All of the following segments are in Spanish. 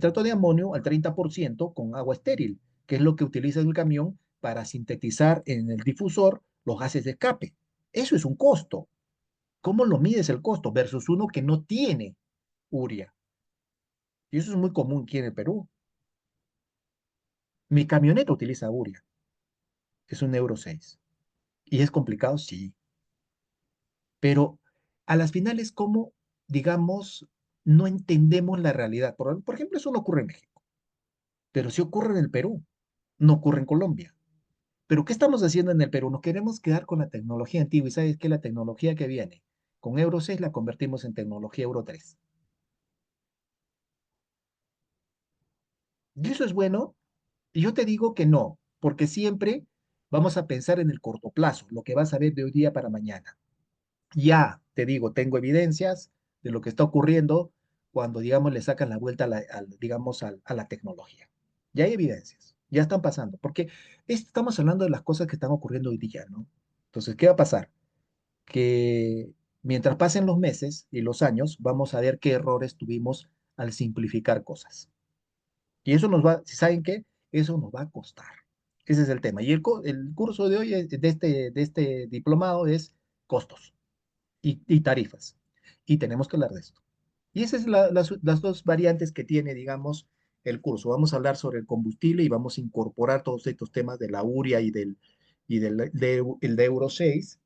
nitrato de amonio al 30% con agua estéril, que es lo que utiliza el camión para sintetizar en el difusor los gases de escape. Eso es un costo. ¿Cómo lo mides el costo versus uno que no tiene urea? Y eso es muy común aquí en el Perú. Mi camioneta utiliza urea, es un Euro 6. ¿Y es complicado? Sí. Pero a las finales, ¿cómo, digamos, no entendemos la realidad? Por ejemplo, eso no ocurre en México, pero sí ocurre en el Perú, no ocurre en Colombia. Pero ¿qué estamos haciendo en el Perú? Nos queremos quedar con la tecnología antigua y sabes que la tecnología que viene con Euro 6 la convertimos en tecnología Euro 3. ¿Y eso es bueno? Y yo te digo que no, porque siempre vamos a pensar en el corto plazo, lo que vas a ver de hoy día para mañana. Ya, te digo, tengo evidencias de lo que está ocurriendo cuando, digamos, le sacan la vuelta digamos, a la tecnología. Ya hay evidencias, ya están pasando, porque estamos hablando de las cosas que están ocurriendo hoy día, ¿no? Entonces, ¿qué va a pasar? Que mientras pasen los meses y los años, vamos a ver qué errores tuvimos al simplificar cosas. Y eso nos va, ¿saben qué? Eso nos va a costar. Ese es el tema. Y el curso de hoy, de este diplomado, es costos y tarifas. Y tenemos que hablar de esto. Y esas son las dos variantes que tiene, digamos, el curso. Vamos a hablar sobre el combustible y vamos a incorporar todos estos temas de la urea el de Euro 6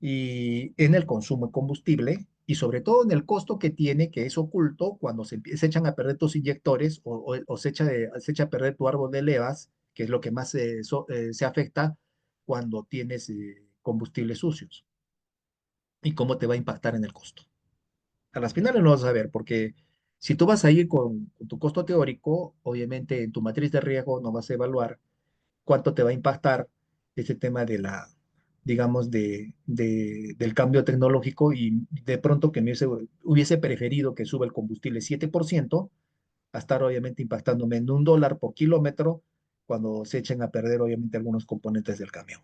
y en el consumo de combustible y sobre todo en el costo que tiene, que es oculto cuando se echan a perder tus inyectores o se echa a perder tu árbol de levas, que es lo que más se afecta cuando tienes combustibles sucios y cómo te va a impactar en el costo. A las finales no vas a ver, porque si tú vas a ir con tu costo teórico, obviamente en tu matriz de riesgo no vas a evaluar cuánto te va a impactar ese tema digamos, del cambio tecnológico y de pronto que me hubiese preferido que suba el combustible 7% a estar obviamente impactándome en $1 por kilómetro cuando se echen a perder obviamente algunos componentes del camión.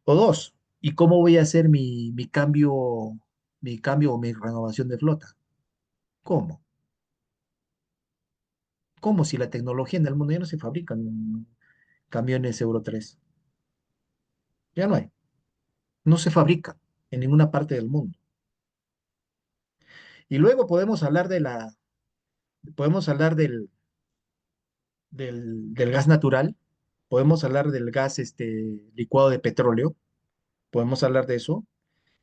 O dos, ¿y cómo voy a hacer mi cambio o mi renovación de flota? ¿Cómo? ¿Cómo si la tecnología en el mundo ya no se fabrican camiones Euro 3? Ya no hay. No se fabrica en ninguna parte del mundo. Y luego podemos hablar del gas natural, podemos hablar del gas licuado de petróleo, podemos hablar de eso,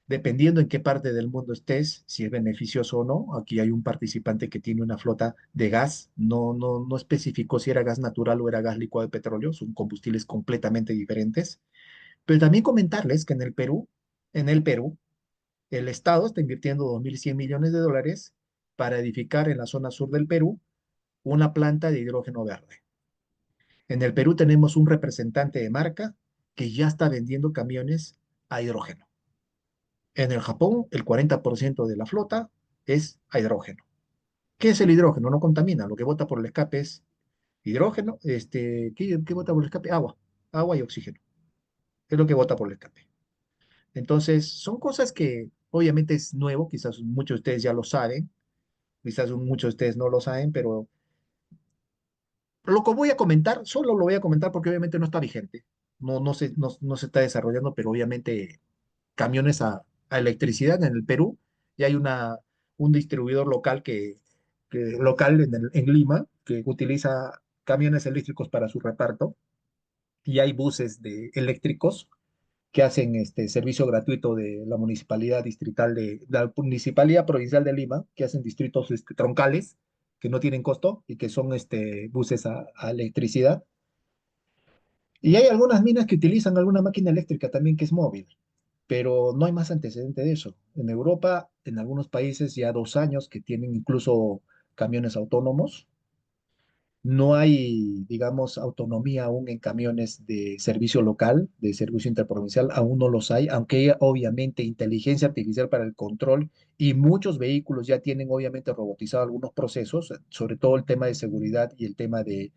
dependiendo en qué parte del mundo estés, si es beneficioso o no. Aquí hay un participante que tiene una flota de gas, no especificó si era gas natural o era gas licuado de petróleo, son combustibles completamente diferentes. Pero también comentarles que en el Perú, el Estado está invirtiendo 2.100 millones de dólares para edificar en la zona sur del Perú una planta de hidrógeno verde. En el Perú tenemos un representante de marca que ya está vendiendo camiones a hidrógeno. En el Japón, el 40% de la flota es a hidrógeno. ¿Qué es el hidrógeno? No contamina. Lo que bota por el escape es hidrógeno. ¿Qué bota por el escape? Agua. Agua y oxígeno. Es lo que bota por el escape. Entonces, son cosas que obviamente es nuevo. Quizás muchos de ustedes ya lo saben. Quizás muchos de ustedes no lo saben, pero lo que voy a comentar, solo lo voy a comentar porque obviamente no está vigente. No se está desarrollando, pero obviamente camiones a electricidad en el Perú. Y hay un distribuidor local local en Lima que utiliza camiones eléctricos para su reparto. Y hay buses eléctricos que hacen este servicio gratuito de la municipalidad distrital de la municipalidad provincial de Lima, que hacen distritos troncales que no tienen costo y que son buses a electricidad. Y hay algunas minas que utilizan alguna máquina eléctrica también que es móvil, pero no hay más antecedente de eso. En Europa, en algunos países ya 2 años que tienen incluso camiones autónomos. No hay, digamos, autonomía aún en camiones de servicio local, de servicio interprovincial, aún no los hay, aunque hay obviamente inteligencia artificial para el control y muchos vehículos ya tienen obviamente robotizado algunos procesos, sobre todo el tema de seguridad y el tema de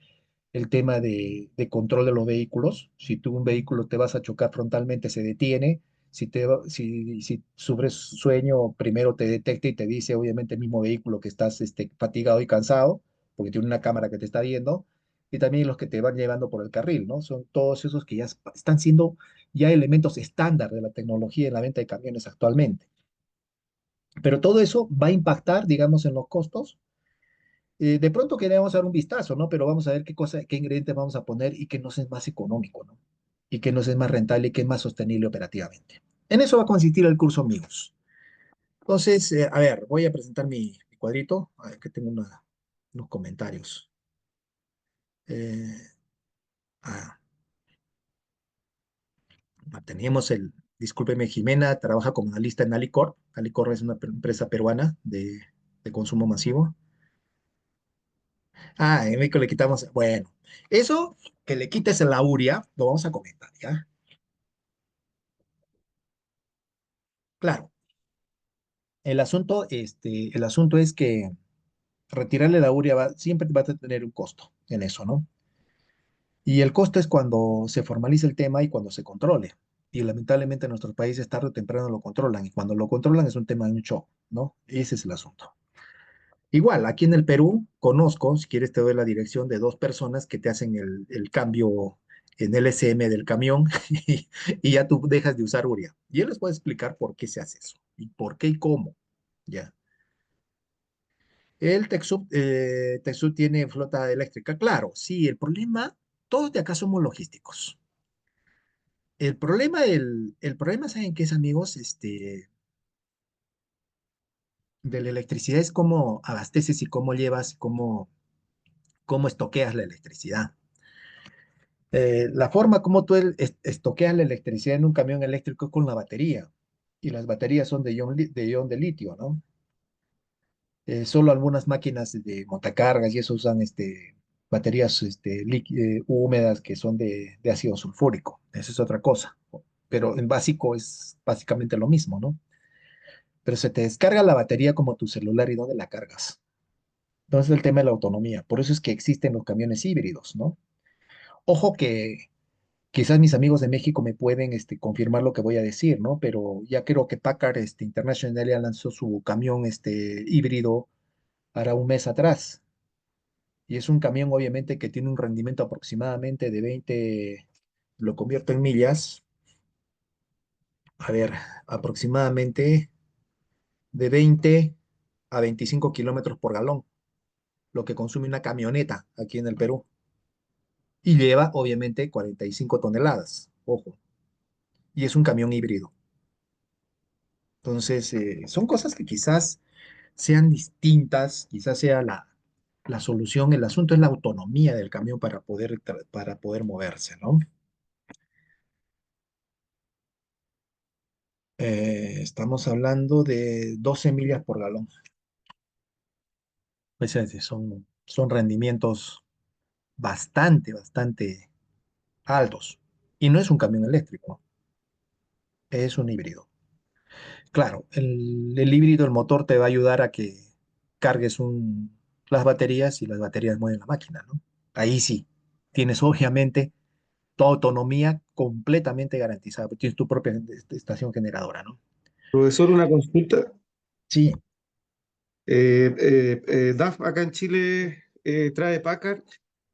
control de los vehículos. Si tú un vehículo te vas a chocar frontalmente, se detiene, si sufres sueño, primero te detecta y te dice, obviamente, el mismo vehículo que estás fatigado y cansado, porque tiene una cámara que te está viendo, y también los que te van llevando por el carril, ¿no? Son todos esos que ya están siendo ya elementos estándar de la tecnología en la venta de camiones actualmente. Pero todo eso va a impactar, digamos, en los costos. De pronto queremos dar un vistazo, ¿no? Pero vamos a ver qué cosa, qué ingredientes vamos a poner y qué nos es más económico, ¿no? Y qué nos es más rentable y qué es más sostenible operativamente. En eso va a consistir el curso, amigos. Entonces, a ver, voy a presentar mi cuadrito. A ver, que tengo unos comentarios. Eh, ah, Tenemos discúlpeme, Jimena, trabaja como analista en Alicorp. Alicorp es una empresa peruana de consumo masivo. Ah, en México le quitamos, bueno, eso que le quites la uria, lo vamos a comentar, ¿ya? Claro, el asunto es que retirarle la urea siempre va a tener un costo en eso, ¿no? Y el costo es cuando se formalice el tema y cuando se controle. Y lamentablemente en nuestros países tarde o temprano lo controlan. Y cuando lo controlan es un tema de un shock, ¿no? Ese es el asunto. Igual, aquí en el Perú conozco, si quieres te doy la dirección de dos personas que te hacen el cambio en LSM del camión y ya tú dejas de usar urea. Y él les puede explicar por qué se hace eso, y por qué y cómo, ¿ya? Texub tiene flota eléctrica, claro, sí, el problema, todos de acá somos logísticos. El problema, ¿saben qué es, amigos? De la electricidad es cómo abasteces y cómo llevas, cómo estoqueas la electricidad. La forma como tú estoqueas la electricidad en un camión eléctrico es con la batería. Y las baterías son de ion de litio, ¿no? Solo algunas máquinas de montacargas y eso usan baterías húmedas que son de ácido sulfúrico. Eso es otra cosa. Pero en básico es básicamente lo mismo, ¿no? Pero se te descarga la batería como tu celular y ¿dónde la cargas? Entonces el tema de la autonomía. Por eso es que existen los camiones híbridos, ¿no? Ojo que quizás mis amigos de México me pueden confirmar lo que voy a decir, ¿no? Pero ya creo que Packard International ya lanzó su camión híbrido hará un mes atrás. Y es un camión, obviamente, que tiene un rendimiento aproximadamente de 20, lo convierto en millas, a ver, aproximadamente de 20 a 25 kilómetros por galón, lo que consume una camioneta aquí en el Perú. Y lleva, obviamente, 45 toneladas, ojo, y es un camión híbrido. Entonces, son cosas que quizás sean distintas, quizás sea la solución. El asunto es la autonomía del camión para poder moverse, ¿no? Estamos hablando de 12 millas por galón. Son rendimientos bastante altos. Y no es un camión eléctrico, es un híbrido. Claro, el híbrido, el motor te va a ayudar a que cargues las baterías y las baterías mueven la máquina, ¿no? Ahí sí, tienes obviamente tu autonomía completamente garantizada, porque tienes tu propia estación generadora, ¿no? Profesor, una consulta. Sí, DAF acá en Chile trae Packard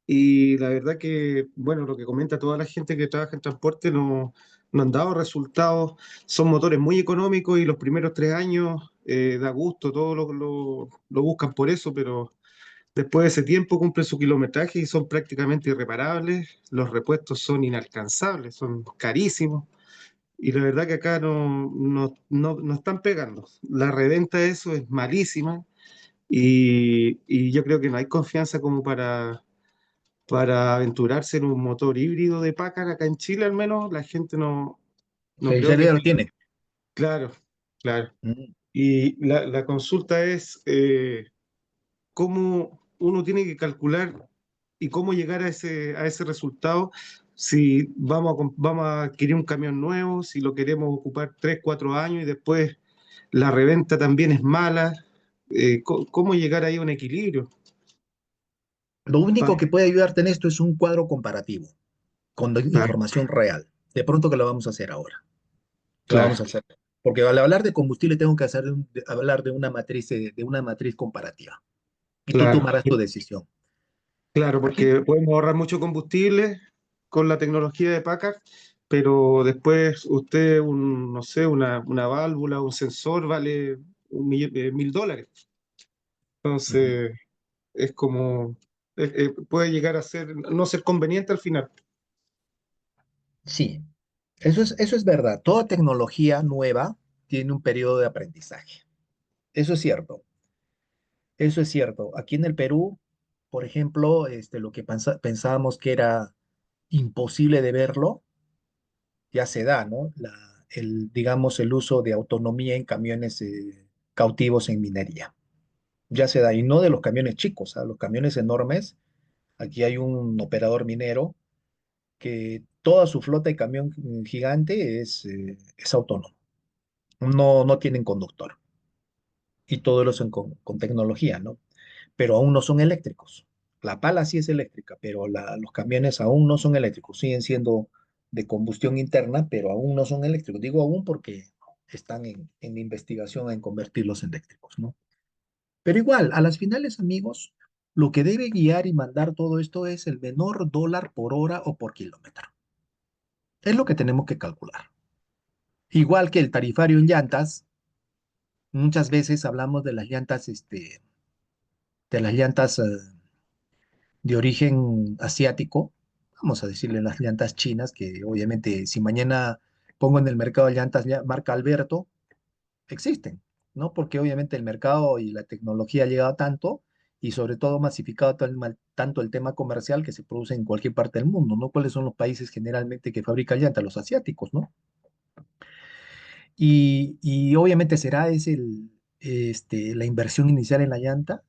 y la verdad que, bueno, lo que comenta toda la gente que trabaja en transporte no han dado resultados. Son motores muy económicos y los primeros 3 años da gusto, todos lo buscan por eso, pero después de ese tiempo cumplen su kilometraje y son prácticamente irreparables. Los repuestos son inalcanzables, son carísimos. Y la verdad que acá no están pegando. La reventa de eso es malísima y yo creo que no hay confianza como para aventurarse en un motor híbrido de Packard. Acá en Chile al menos la gente no creo Felizardo que ya lo tenga. tiene. Claro, claro. Mm. Y la consulta es cómo uno tiene que calcular y cómo llegar a ese resultado si vamos a adquirir un camión nuevo, si lo queremos ocupar 3, 4 años y después la reventa también es mala. ¿Cómo llegar ahí a un equilibrio? Lo único Pa- que puede ayudarte en esto es un cuadro comparativo con pa- información real. De pronto que lo vamos a hacer ahora. Lo vamos claro, a hacer. Porque al hablar de combustible tengo que hablar de una matriz comparativa. Y tú claro. tomarás tu decisión. Claro, Aquí, porque podemos ahorrar mucho combustible con la tecnología de Packard, pero después usted, no sé, una válvula, un sensor vale $1.000. ujú, Entonces, es como, puede llegar a ser, no ser conveniente al final. sí, eso es verdad. Toda tecnología nueva tiene un periodo de aprendizaje. Eso es cierto. Eso es cierto. Aquí en el Perú, por ejemplo, lo que pensábamos que era imposible de verlo, ya se da, ¿no? Digamos, el uso de autonomía en camiones cautivos en minería. Ya se da, y no de los camiones chicos, los camiones enormes. Aquí hay un operador minero que toda su flota de camión gigante es autónomo. No tienen conductor. Y todo lo hacen con tecnología, ¿no? Pero aún no son eléctricos. La pala sí es eléctrica, pero los camiones aún no son eléctricos, siguen siendo de combustión interna, pero aún no son eléctricos. Digo aún porque están en investigación en convertirlos en eléctricos, ¿no? Pero igual, a las finales, amigos, lo que debe guiar y mandar todo esto es el menor dólar por hora o por kilómetro. Es lo que tenemos que calcular. Igual que el tarifario en llantas, muchas veces hablamos de las llantas de origen asiático, vamos a decirle las llantas chinas, que obviamente si mañana pongo en el mercado llantas marca Alberto, existen, ¿no? Porque obviamente el mercado y la tecnología ha llegado tanto y sobre todo masificado tanto el tema comercial que se produce en cualquier parte del mundo, ¿no? ¿Cuáles son los países generalmente que fabrican llantas? Los asiáticos, ¿no? Y obviamente será la inversión inicial en la llanta,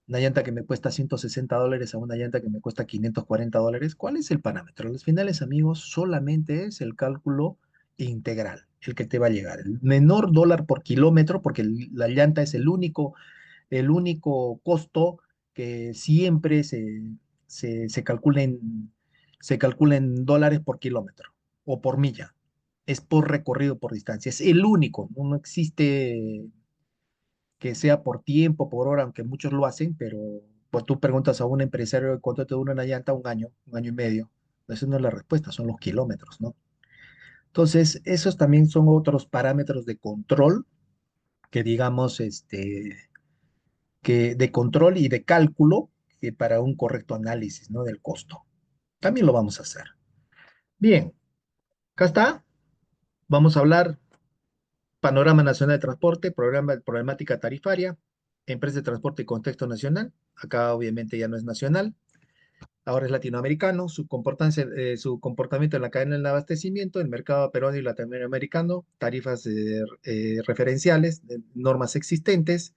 una llanta que me cuesta $160 a una llanta que me cuesta $540. ¿Cuál es el parámetro? A los finales, amigos, solamente es el cálculo integral, el que te va a llegar. El menor dólar por kilómetro, porque la llanta es el único costo que siempre se se calcula en dólares por kilómetro o por milla. Es por recorrido, por distancia. Es el único. No existe que sea por tiempo, por hora, aunque muchos lo hacen, pero pues tú preguntas a un empresario cuánto te dura una llanta, un año y medio. Esa no es la respuesta, son los kilómetros, ¿no? Entonces, esos también son otros parámetros de control que digamos, que de control y de cálculo para un correcto análisis, ¿no? Del costo. También lo vamos a hacer. Bien, acá está. Vamos a hablar Panorama Nacional de Transporte, problemática tarifaria, empresa de transporte y contexto nacional. Acá obviamente ya no es nacional, ahora es latinoamericano. Su comportamiento en la cadena del abastecimiento, el mercado peruano y latinoamericano, tarifas referenciales, normas existentes,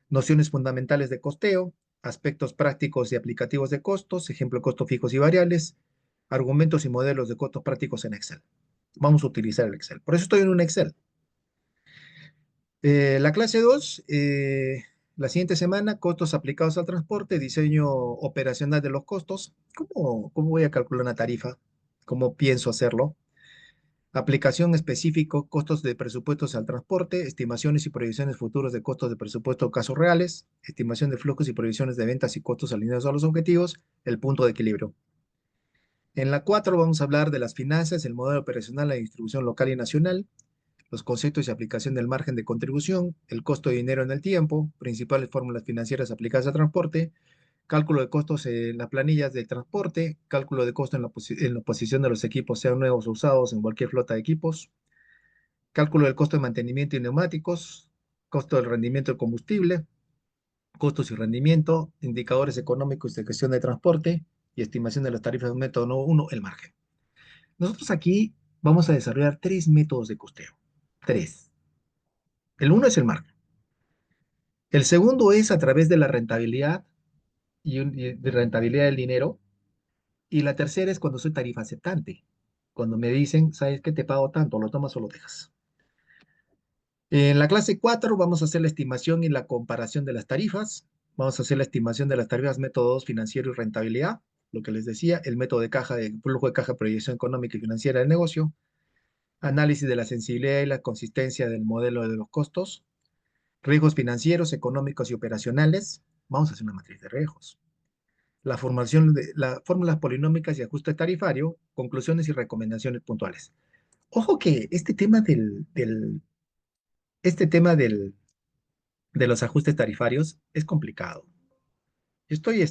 nociones fundamentales de costeo, aspectos prácticos y aplicativos de costos, ejemplo, costos fijos y variables, argumentos y modelos de costos prácticos en Excel. Vamos a utilizar el Excel. Por eso estoy en un Excel. La clase 2, la siguiente semana, costos aplicados al transporte, diseño operacional de los costos. ¿Cómo voy a calcular una tarifa? ¿Cómo pienso hacerlo? Aplicación específico, costos de presupuestos al transporte, estimaciones y proyecciones futuros de costos de presupuesto casos reales, estimación de flujos y proyecciones de ventas y costos alineados a los objetivos, el punto de equilibrio. En la 4 vamos a hablar de las finanzas, el modelo operacional, la distribución local y nacional, los conceptos y aplicación del margen de contribución, el costo de dinero en el tiempo, principales fórmulas financieras aplicadas a transporte, cálculo de costos en las planillas de transporte, cálculo de costo en la posición de los equipos, sean nuevos o usados en cualquier flota de equipos, cálculo del costo de mantenimiento y neumáticos, costo del rendimiento del combustible, costos y rendimiento, indicadores económicos de gestión de transporte y estimación de las tarifas de método 1, el margen. Nosotros aquí vamos a desarrollar tres métodos de costeo. Tres. El uno es el margen. El segundo es a través de la rentabilidad y de rentabilidad del dinero. Y la tercera es cuando soy tarifa aceptante. Cuando me dicen, ¿sabes qué? Te pago tanto, lo tomas o lo dejas. En la clase 4 vamos a hacer la estimación y la comparación de las tarifas. Vamos a hacer la estimación de las tarifas, métodos financiero y rentabilidad. Lo que les decía, el método de caja, de flujo de caja, proyección económica y financiera del negocio. análisis de la sensibilidad y la consistencia del modelo de los costos, riesgos financieros, económicos y operacionales. Vamos a hacer una matriz de riesgos. La formación de las fórmulas polinómicas y ajuste tarifario, conclusiones y recomendaciones puntuales. Ojo que este tema de los ajustes tarifarios es complicado. Yo estoy,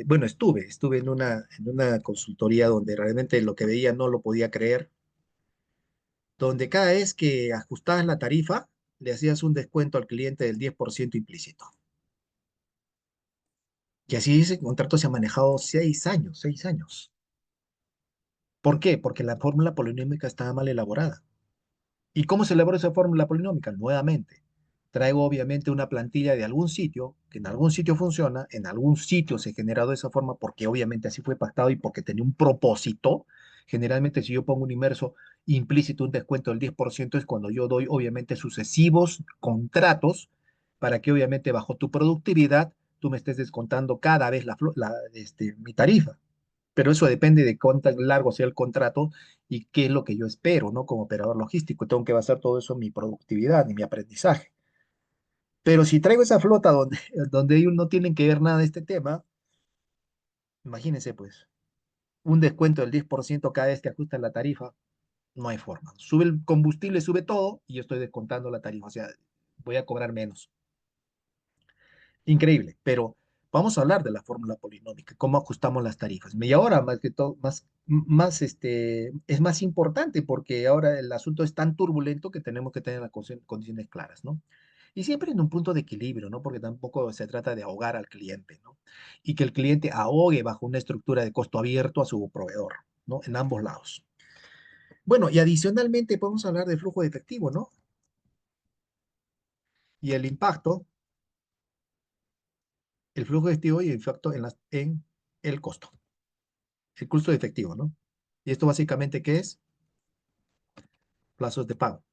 bueno, estuve en una consultoría donde realmente lo que veía no lo podía creer, donde cada vez que ajustabas la tarifa, le hacías un descuento al cliente del 10% implícito. Y así ese contrato se ha manejado 6 años, 6 años. ¿Por qué? Porque la fórmula polinómica estaba mal elaborada. ¿Y cómo se elabora esa fórmula polinómica? Nuevamente, traigo obviamente una plantilla de algún sitio, que en algún sitio funciona, en algún sitio se ha generado de esa forma porque obviamente así fue pactado y porque tenía un propósito. Generalmente si yo pongo un inmerso implícito, un descuento del 10% es cuando yo doy obviamente sucesivos contratos para que obviamente bajo tu productividad tú me estés descontando cada vez mi tarifa. Pero eso depende de cuánto largo sea el contrato y qué es lo que yo espero, ¿no? Como operador logístico. Tengo que basar todo eso en mi productividad y mi aprendizaje. Pero si traigo esa flota donde, donde ellos no tienen que ver nada de este tema, imagínense pues, un descuento del 10% cada vez que ajustan la tarifa, no hay forma. Sube el combustible, sube todo y yo estoy descontando la tarifa, o sea, voy a cobrar menos. Increíble, pero vamos a hablar de la fórmula polinómica, cómo ajustamos las tarifas. Y ahora, más que todo, es más importante porque ahora el asunto es tan turbulento que tenemos que tener las condiciones claras, ¿no? Y siempre en un punto de equilibrio, ¿no? Porque tampoco se trata de ahogar al cliente, ¿no? Y que el cliente ahogue bajo una estructura de costo abierto a su proveedor, ¿no? En ambos lados. Bueno, y adicionalmente podemos hablar de flujo de efectivo, ¿no? Y el impacto, el flujo de efectivo y el impacto en el costo. El costo de efectivo, ¿no? Y esto básicamente, ¿qué es? Plazos de pago.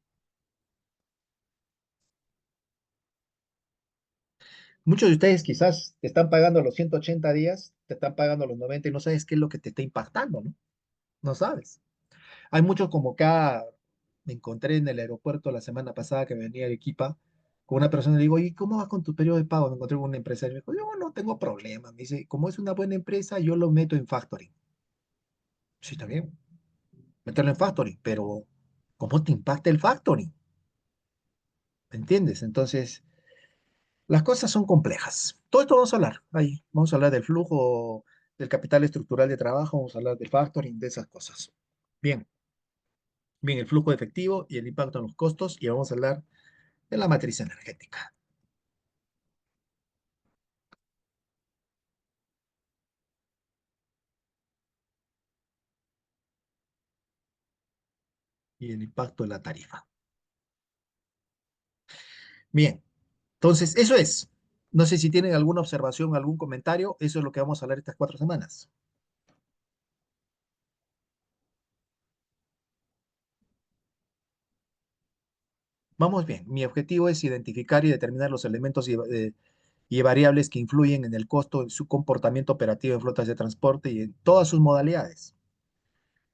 Muchos de ustedes quizás te están pagando los 180 días, te están pagando los 90 y no sabes qué es lo que te está impactando, ¿no? No sabes. Hay muchos como acá, me encontré en el aeropuerto la semana pasada que venía de Arequipa, con una persona, le digo, ¿y cómo vas con tu periodo de pago? Me encontré con una empresa y me dijo, yo no tengo problema. Me dice, como es una buena empresa, yo lo meto en factoring. Sí, está bien, meterlo en factoring, pero ¿cómo te impacta el factoring? ¿Me entiendes? Entonces, las cosas son complejas. Todo esto vamos a hablar ahí. Vamos a hablar del flujo del capital estructural de trabajo, vamos a hablar del factoring, de esas cosas. Bien, bien, el flujo de efectivo y el impacto en los costos y vamos a hablar de la matriz energética y el impacto en la tarifa. Bien, entonces eso es. No sé si tienen alguna observación, algún comentario. Eso es lo que vamos a hablar estas 4 semanas. Vamos bien. Mi objetivo es identificar y determinar los elementos y variables que influyen en el costo, en su comportamiento operativo en flotas de transporte y en todas sus modalidades.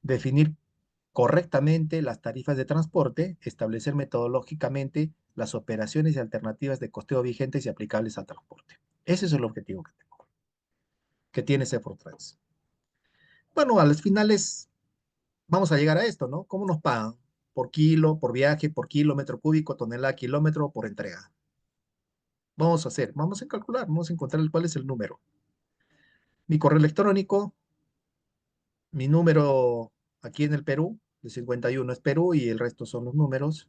Definir correctamente las tarifas de transporte, establecer metodológicamente las operaciones y alternativas de costeo vigentes y aplicables al transporte. Ese es el objetivo que tengo, que tiene Trans. Bueno, a las finales vamos a llegar a esto, ¿no? ¿Cómo nos pagan? Por kilo, por viaje, por kilómetro cúbico, tonelada, kilómetro, por entrega. Vamos a calcular, vamos a encontrar cuál es el número. Mi correo electrónico, mi número aquí en el Perú, de 51 es Perú y el resto son los números.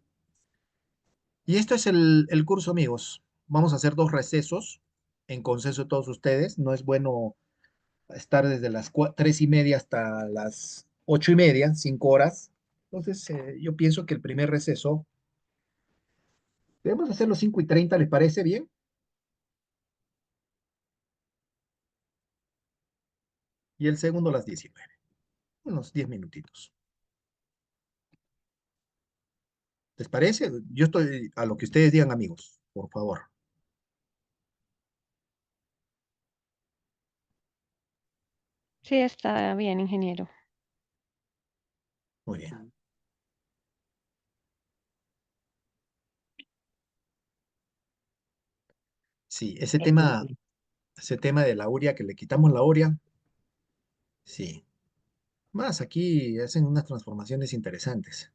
Y esto es el curso, amigos. Vamos a hacer 2 recesos en consenso de todos ustedes. No es bueno estar desde las 3:30 hasta las 8:30, 5 horas. Entonces, yo pienso que el primer receso, debemos hacerlo 5:30, ¿les parece bien? Y el segundo a las 19, unos 10 minutitos. ¿Les parece? Yo estoy a lo que ustedes digan, amigos, por favor. Sí, está bien, ingeniero. Muy bien. Sí, Harto. ese tema de la urea, que le quitamos la urea, sí. Más aquí hacen unas transformaciones interesantes.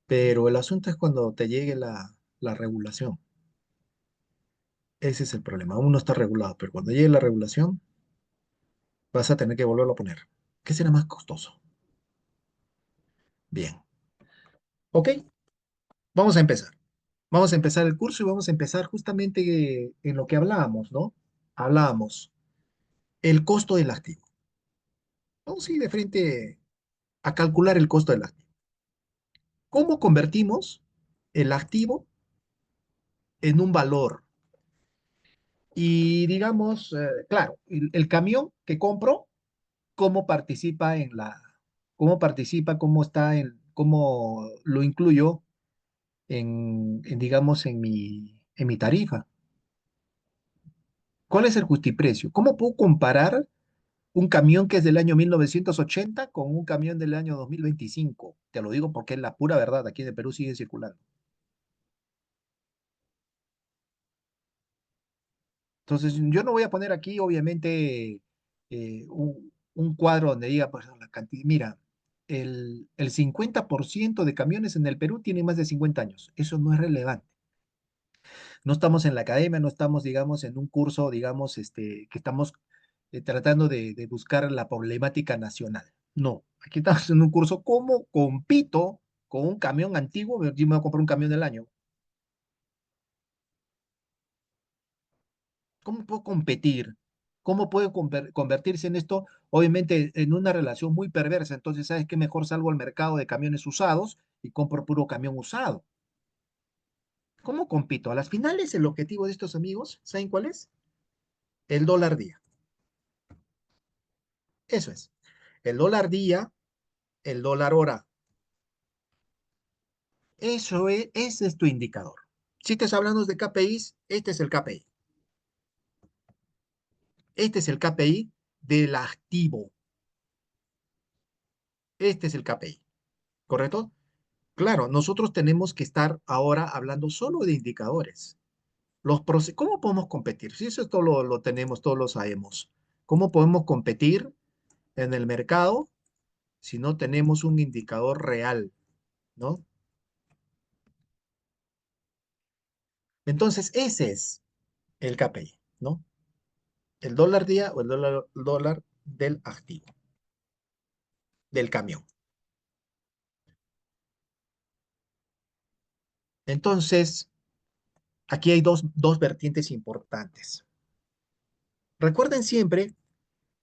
Pero el asunto es cuando te llegue la regulación. Ese es el problema. Aún no está regulado, pero cuando llegue la regulación, vas a tener que volverlo a poner. ¿Qué será más costoso? Bien. Ok, vamos a empezar. Vamos a empezar el curso y vamos a empezar justamente en lo que hablábamos, ¿no? Hablábamos el costo del activo. Vamos a ir de frente a calcular el costo del activo. ¿Cómo convertimos el activo en un valor? Y digamos, claro, el camión que compro, ¿cómo participa cómo participa, cómo está cómo lo incluyo digamos, en mi tarifa? ¿Cuál es el justiprecio? ¿Cómo puedo comparar un camión que es del año 1980 con un camión del año 2025? Te lo digo porque es la pura verdad, aquí en el Perú sigue circulando. Entonces, yo no voy a poner aquí, obviamente, un cuadro donde diga, pues, la cantidad. Mira, el 50% de camiones en el Perú tienen más de 50 años. Eso no es relevante. No estamos en la academia, no estamos, digamos, en un curso, digamos, que estamos tratando de buscar la problemática nacional. No, aquí estamos en un curso, ¿cómo compito con un camión antiguo? Yo me voy a comprar un camión del año. ¿Cómo puedo competir? ¿Cómo puedo convertirse en esto? Obviamente en una relación muy perversa. Entonces, ¿sabes qué? Mejor salgo al mercado de camiones usados y compro puro camión usado. ¿Cómo compito? A las finales, el objetivo de estos amigos, ¿saben cuál es? El dólar día. Eso es. El dólar día, el dólar hora. Ese es tu indicador. Si estás hablando de KPIs, este es el KPI. Este es el KPI del activo. Este es el KPI. ¿Correcto? Claro, nosotros tenemos que estar ahora hablando solo de indicadores. ¿Cómo podemos competir? Si eso todo lo tenemos, todos lo sabemos. ¿Cómo podemos competir en el mercado si no tenemos un indicador real, ¿no? Entonces, ese es el KPI, ¿no? El dólar día o el dólar del activo, del camión. Entonces, aquí hay dos vertientes importantes. Recuerden siempre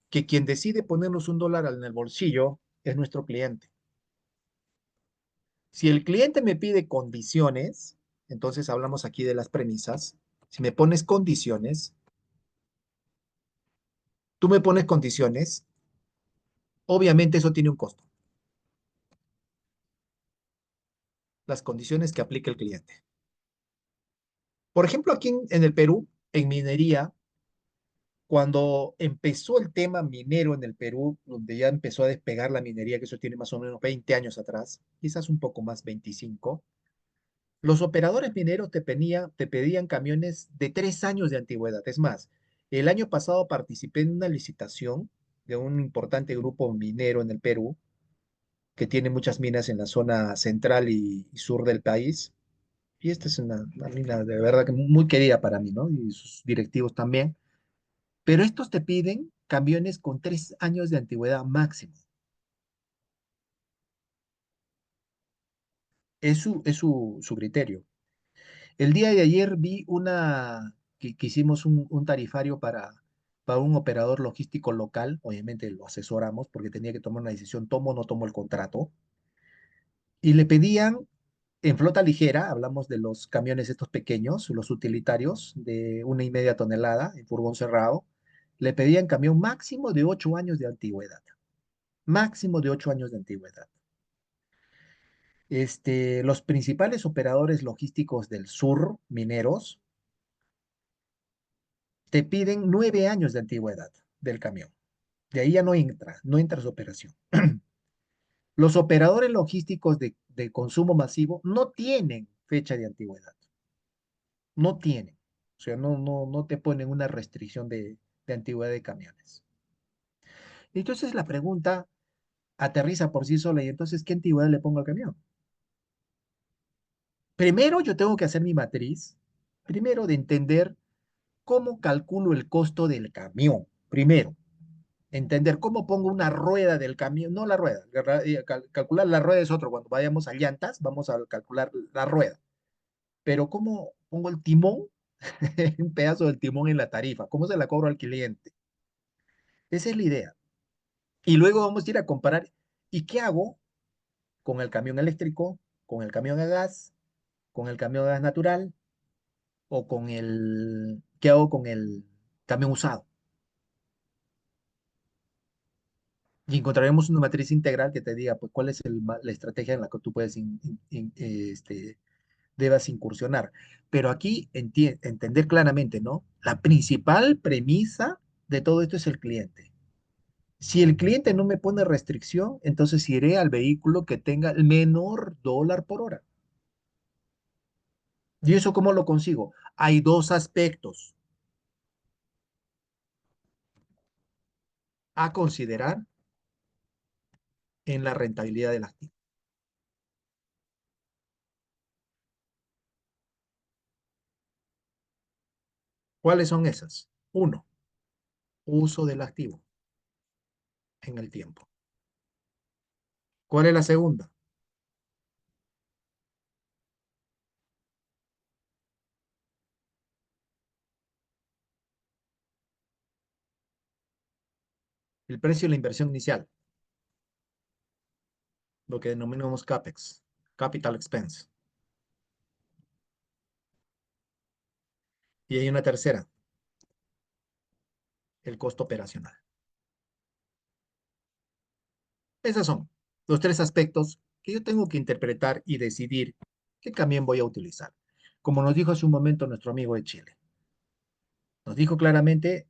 que quien decide ponernos un dólar en el bolsillo es nuestro cliente. Si el cliente me pide condiciones, entonces hablamos aquí de las premisas. Si me pones condiciones, tú me pones condiciones, obviamente eso tiene un costo. Las condiciones que aplica el cliente. Por ejemplo, aquí en el Perú, en minería, cuando empezó el tema minero en el Perú, donde ya empezó a despegar la minería, que eso tiene más o menos 20 años atrás, quizás un poco más, 25. Los operadores mineros te pedían camiones de 3 años de antigüedad. Es más, el año pasado participé en una licitación de un importante grupo minero en el Perú, que tiene muchas minas en la zona central y sur del país. Y esta es una mina de verdad que muy querida para mí, ¿no? Y sus directivos también. Pero estos te piden camiones con 3 años de antigüedad máximo. Es su criterio. El día de ayer vi que hicimos un tarifario para un operador logístico local. Obviamente lo asesoramos porque tenía que tomar una decisión, tomo o no tomo el contrato. Y le pedían en flota ligera, hablamos de los camiones estos pequeños, los utilitarios de 1,5 toneladas en furgón cerrado, le pedían camión máximo de 8 años de antigüedad. Máximo de 8 años de antigüedad. Los principales operadores logísticos del sur, mineros, te piden 9 años de antigüedad del camión. De ahí ya no entra su operación. Los operadores logísticos de consumo masivo no tienen fecha de antigüedad. No tienen. O sea, no te ponen una restricción de antigüedad de camiones. Entonces la pregunta aterriza por sí sola y entonces, ¿qué antigüedad le pongo al camión? Primero yo tengo que hacer mi matriz, primero de entender cómo calculo el costo del camión. Primero, entender cómo pongo una rueda del camión, no la rueda, calcular la rueda es otro, cuando vayamos a llantas vamos a calcular la rueda, pero cómo pongo el timón, un pedazo del timón en la tarifa, cómo se la cobro al cliente. Esa es la idea. Y luego vamos a ir a comparar, ¿y qué hago con el camión eléctrico, con el camión a gas, con el camión a gas natural o con ¿qué hago con el camión usado? Y encontraremos una matriz integral que te diga, pues, cuál es la estrategia en la que tú puedes debas incursionar. Pero aquí entender claramente, ¿no? La principal premisa de todo esto es el cliente. Si el cliente no me pone restricción, entonces iré al vehículo que tenga el menor dólar por hora. ¿Y eso cómo lo consigo? Hay dos aspectos a considerar en la rentabilidad del activo. ¿Cuáles son esas? Uno, uso del activo en el tiempo. ¿Cuál es la segunda? El precio de la inversión inicial, lo que denominamos CAPEX, Capital Expense. Y hay una tercera, el costo operacional. Esos son los tres aspectos que yo tengo que interpretar y decidir qué camión voy a utilizar. Como nos dijo hace un momento nuestro amigo de Chile, nos dijo claramente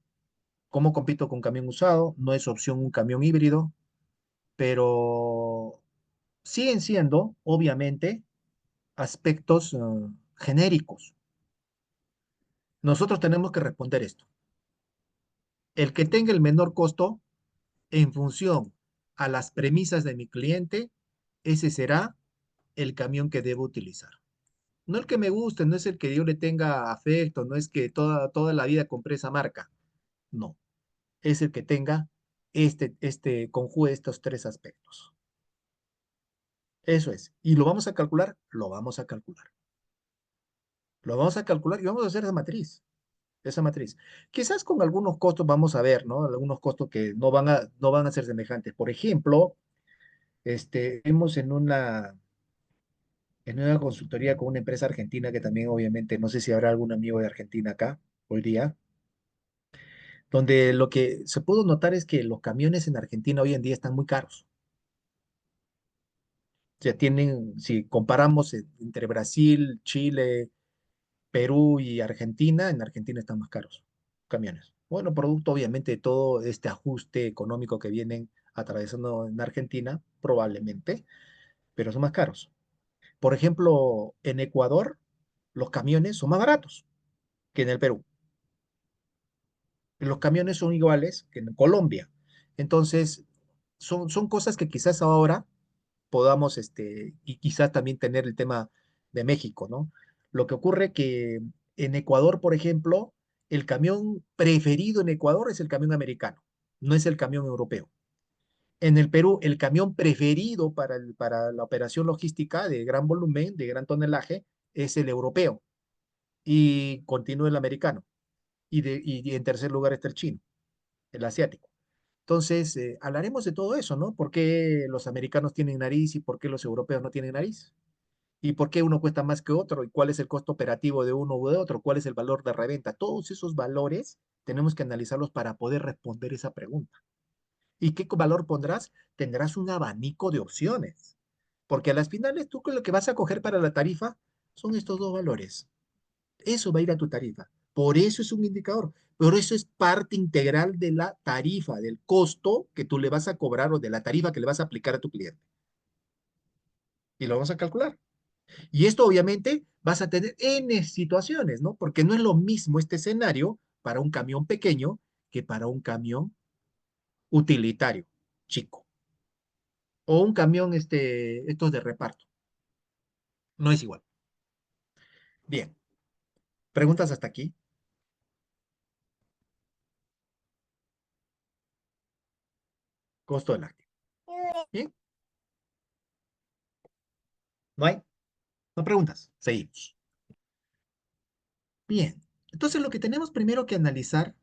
cómo compito con camión usado, no es opción un camión híbrido, pero siguen siendo, obviamente, aspectos genéricos. Nosotros tenemos que responder esto. El que tenga el menor costo en función a las premisas de mi cliente, ese será el camión que debo utilizar. No el que me guste, no es el que yo le tenga afecto, no es que toda la vida compré esa marca. No, es el que tenga conjugue estos tres aspectos. Eso es. ¿Y lo vamos a calcular? Lo vamos a calcular. Lo vamos a calcular y vamos a hacer esa matriz. Esa matriz. Quizás con algunos costos vamos a ver, ¿no? Algunos costos que no van a ser semejantes. Por ejemplo, vimos en una consultoría con una empresa argentina que también obviamente, no sé si habrá algún amigo de Argentina acá hoy día, donde lo que se pudo notar es que los camiones en Argentina hoy en día están muy caros. O sea, si comparamos entre Brasil, Chile, Perú y Argentina, en Argentina están más caros camiones. Bueno, producto obviamente de todo este ajuste económico que vienen atravesando en Argentina, probablemente, pero son más caros. Por ejemplo, en Ecuador, los camiones son más baratos que en el Perú. Los camiones son iguales que en Colombia. Entonces, son cosas que quizás ahora podamos, y quizás también tener el tema de México, ¿no? Lo que ocurre que en Ecuador, por ejemplo, el camión preferido en Ecuador es el camión americano, no es el camión europeo. En el Perú, el camión preferido para la operación logística de gran volumen, de gran tonelaje, es el europeo y continúa el americano. Y en tercer lugar está el chino, el asiático. Entonces, hablaremos de todo eso, ¿no? ¿Por qué los americanos tienen nariz y por qué los europeos no tienen nariz? ¿Y por qué uno cuesta más que otro? ¿Y cuál es el costo operativo de uno u de otro? ¿Cuál es el valor de reventa? Todos esos valores tenemos que analizarlos para poder responder esa pregunta. ¿Y qué valor pondrás? Tendrás un abanico de opciones. Porque a las finales tú con lo que vas a coger para la tarifa son estos dos valores. Eso va a ir a tu tarifa. Por eso es un indicador. Pero eso es parte integral de la tarifa, del costo que tú le vas a cobrar o de la tarifa que le vas a aplicar a tu cliente. Y lo vamos a calcular. Y esto obviamente vas a tener N situaciones, ¿no? Porque no es lo mismo este escenario para un camión pequeño que para un camión utilitario, chico, o un camión, estos de reparto. No es igual. Bien, preguntas hasta aquí. Costo del activo. Bien, no hay, no preguntas. Seguimos. Bien, entonces lo que tenemos primero que analizar,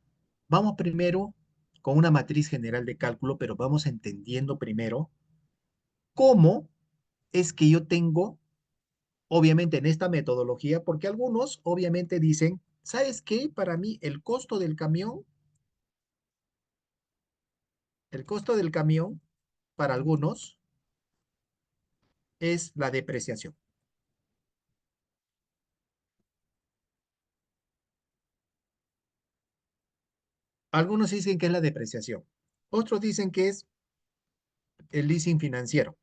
vamos primero con una matriz general de cálculo, pero vamos entendiendo primero cómo es que yo tengo, obviamente en esta metodología, porque algunos obviamente dicen, ¿sabes qué? Para mí el costo del camión, para algunos, es la depreciación. Algunos dicen que es la depreciación. Otros dicen que es el leasing financiero.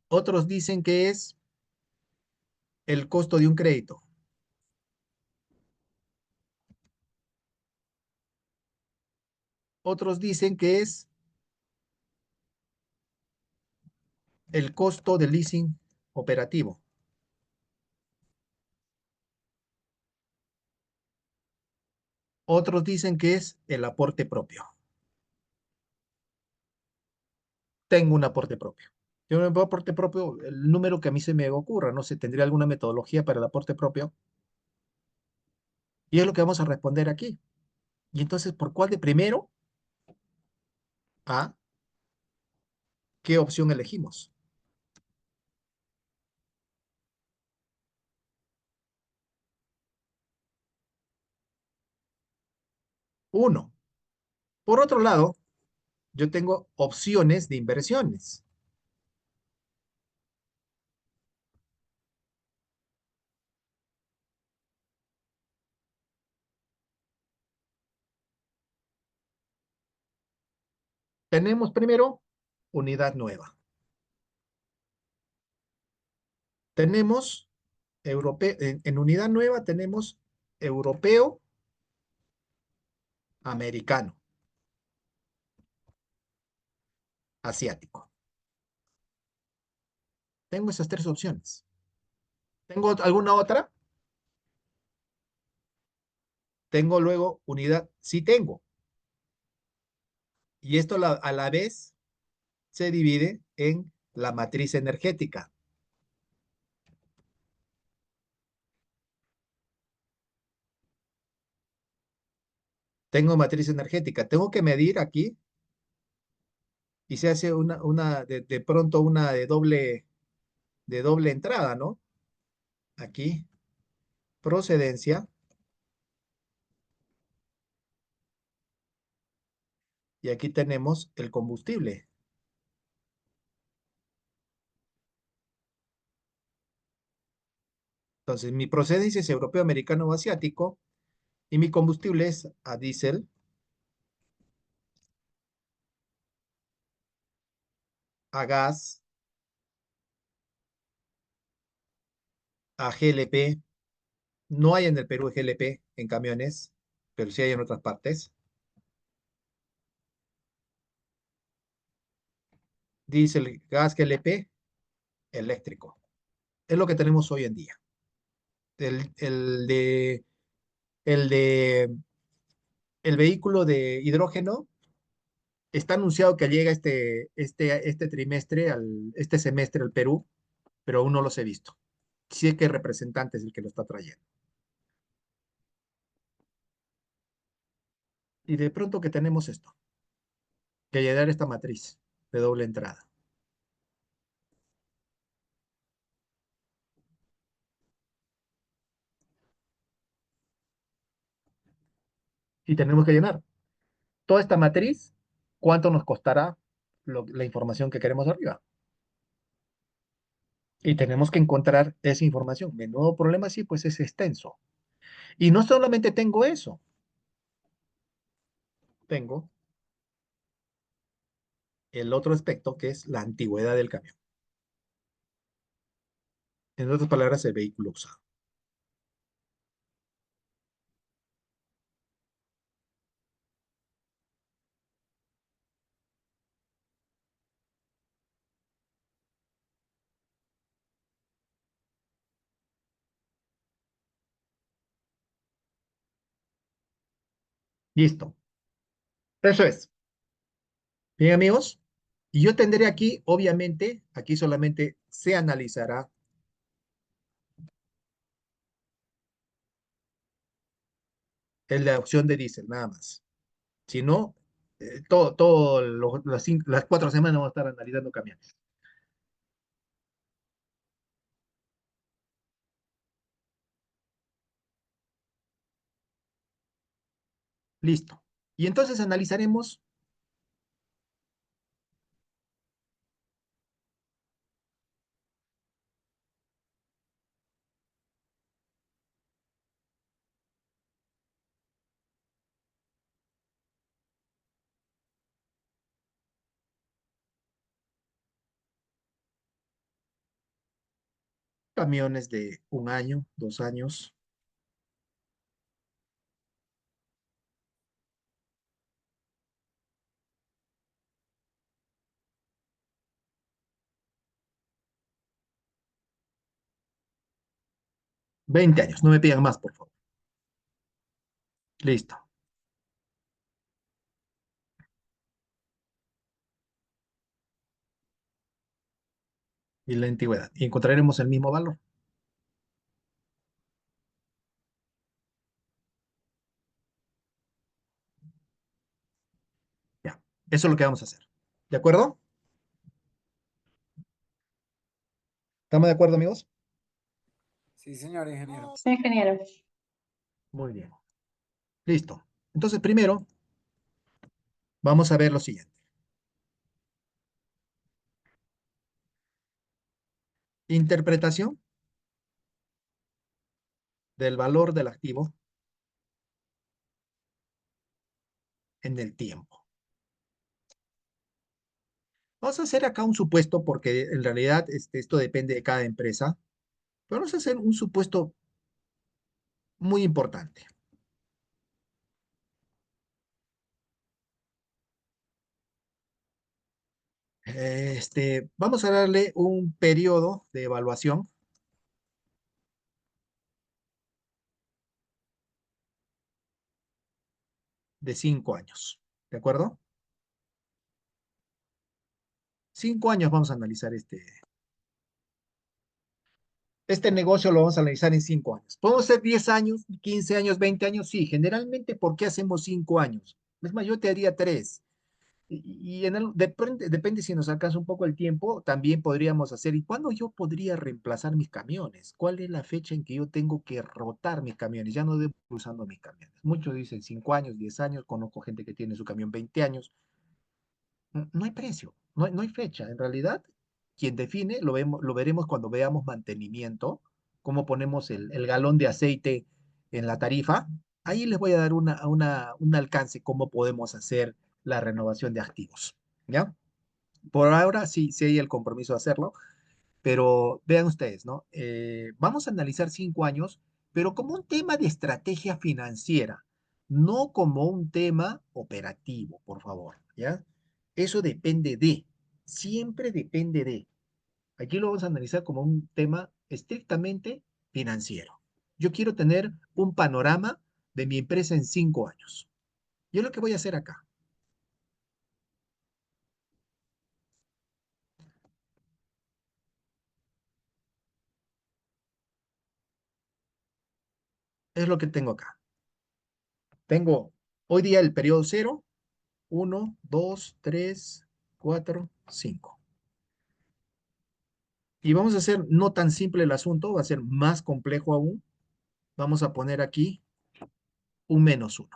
Otros dicen que es el costo de un crédito. Otros dicen que es el costo del leasing operativo. Otros dicen que es el aporte propio. Tengo un aporte propio. Tengo un aporte propio, el número que a mí se me ocurra, no sé, tendría alguna metodología para el aporte propio. Y es lo que vamos a responder aquí. Y entonces, ¿por cuál de primero? A, ¿qué opción elegimos? Uno. Por otro lado, yo tengo opciones de inversiones. Tenemos primero unidad nueva. Tenemos en unidad nueva tenemos europeo, americano, asiático. Tengo esas tres opciones. ¿Tengo alguna otra? Tengo luego unidad, sí tengo. Y esto a la vez se divide en la matriz energética. Tengo matriz energética. Tengo que medir aquí y se hace de pronto una de doble entrada, ¿no? Aquí, procedencia, y aquí tenemos el combustible. Entonces, mi procedencia es europeo, americano o asiático, y mi combustible es a diésel, a gas, a GLP. No hay en el Perú GLP en camiones, pero sí hay en otras partes. Diésel, gas, GLP, eléctrico. Es lo que tenemos hoy en día. El, el de, el de el vehículo de hidrógeno está anunciado que llega este trimestre, este semestre al Perú, pero aún no los he visto. Sí es que el representante es el que lo está trayendo. Y de pronto que tenemos esto, que llenar esta matriz de doble entrada. Y tenemos que llenar toda esta matriz, ¿cuánto nos costará la información que queremos arriba? Y tenemos que encontrar esa información. Menudo problema, sí, pues es extenso. Y no solamente tengo eso, tengo el otro aspecto que es la antigüedad del camión. En otras palabras, el vehículo usado. Listo. Eso es. Bien, amigos. Y yo tendré aquí, obviamente, aquí solamente se analizará en la opción de diésel, nada más. Si no, las 4 semanas vamos a estar analizando camiones. Listo. Y entonces analizaremos camiones de 1 año, 2 años, 20 años. No me pidan más, por favor. Listo. Y la antigüedad. Y encontraremos el mismo valor. Ya. Eso es lo que vamos a hacer. ¿De acuerdo? ¿Estamos de acuerdo, amigos? Sí, señor ingeniero. Sí, ingeniero. Muy bien. Listo. Entonces, primero, vamos a ver lo siguiente. Interpretación del valor del activo en el tiempo. Vamos a hacer acá un supuesto porque en realidad esto depende de cada empresa. Pero vamos a hacer un supuesto muy importante. Vamos a darle un periodo de evaluación de 5 años. ¿De acuerdo? 5 años vamos a analizar este negocio lo vamos a analizar en 5 años. ¿Podemos ser 10 años, 15 años, 20 años? Sí, generalmente, ¿por qué hacemos 5 años? Es más, yo te haría 3. Depende si nos alcanza un poco el tiempo, también podríamos hacer, ¿y cuándo yo podría reemplazar mis camiones? ¿Cuál es la fecha en que yo tengo que rotar mis camiones? Ya no debo ir usando mis camiones. Muchos dicen 5 años, 10 años, conozco gente que tiene su camión 20 años. No hay precio, no hay fecha. En realidad, quien define, lo veremos cuando veamos mantenimiento, cómo ponemos el galón de aceite en la tarifa. Ahí les voy a dar un alcance, cómo podemos hacer la renovación de activos. ¿Ya? Por ahora sí, sí hay el compromiso de hacerlo, pero vean ustedes, ¿no? Vamos a analizar 5 años, pero como un tema de estrategia financiera, no como un tema operativo, por favor, ¿ya? Eso depende de, siempre depende de. Aquí lo vamos a analizar como un tema estrictamente financiero. Yo quiero tener un panorama de mi empresa en 5 años. Yo lo que voy a hacer acá es lo que tengo acá. Tengo hoy día el periodo cero, 1, 2, 3, 4, 5. Y vamos a hacer no tan simple el asunto, va a ser más complejo aún. Vamos a poner aquí un -1.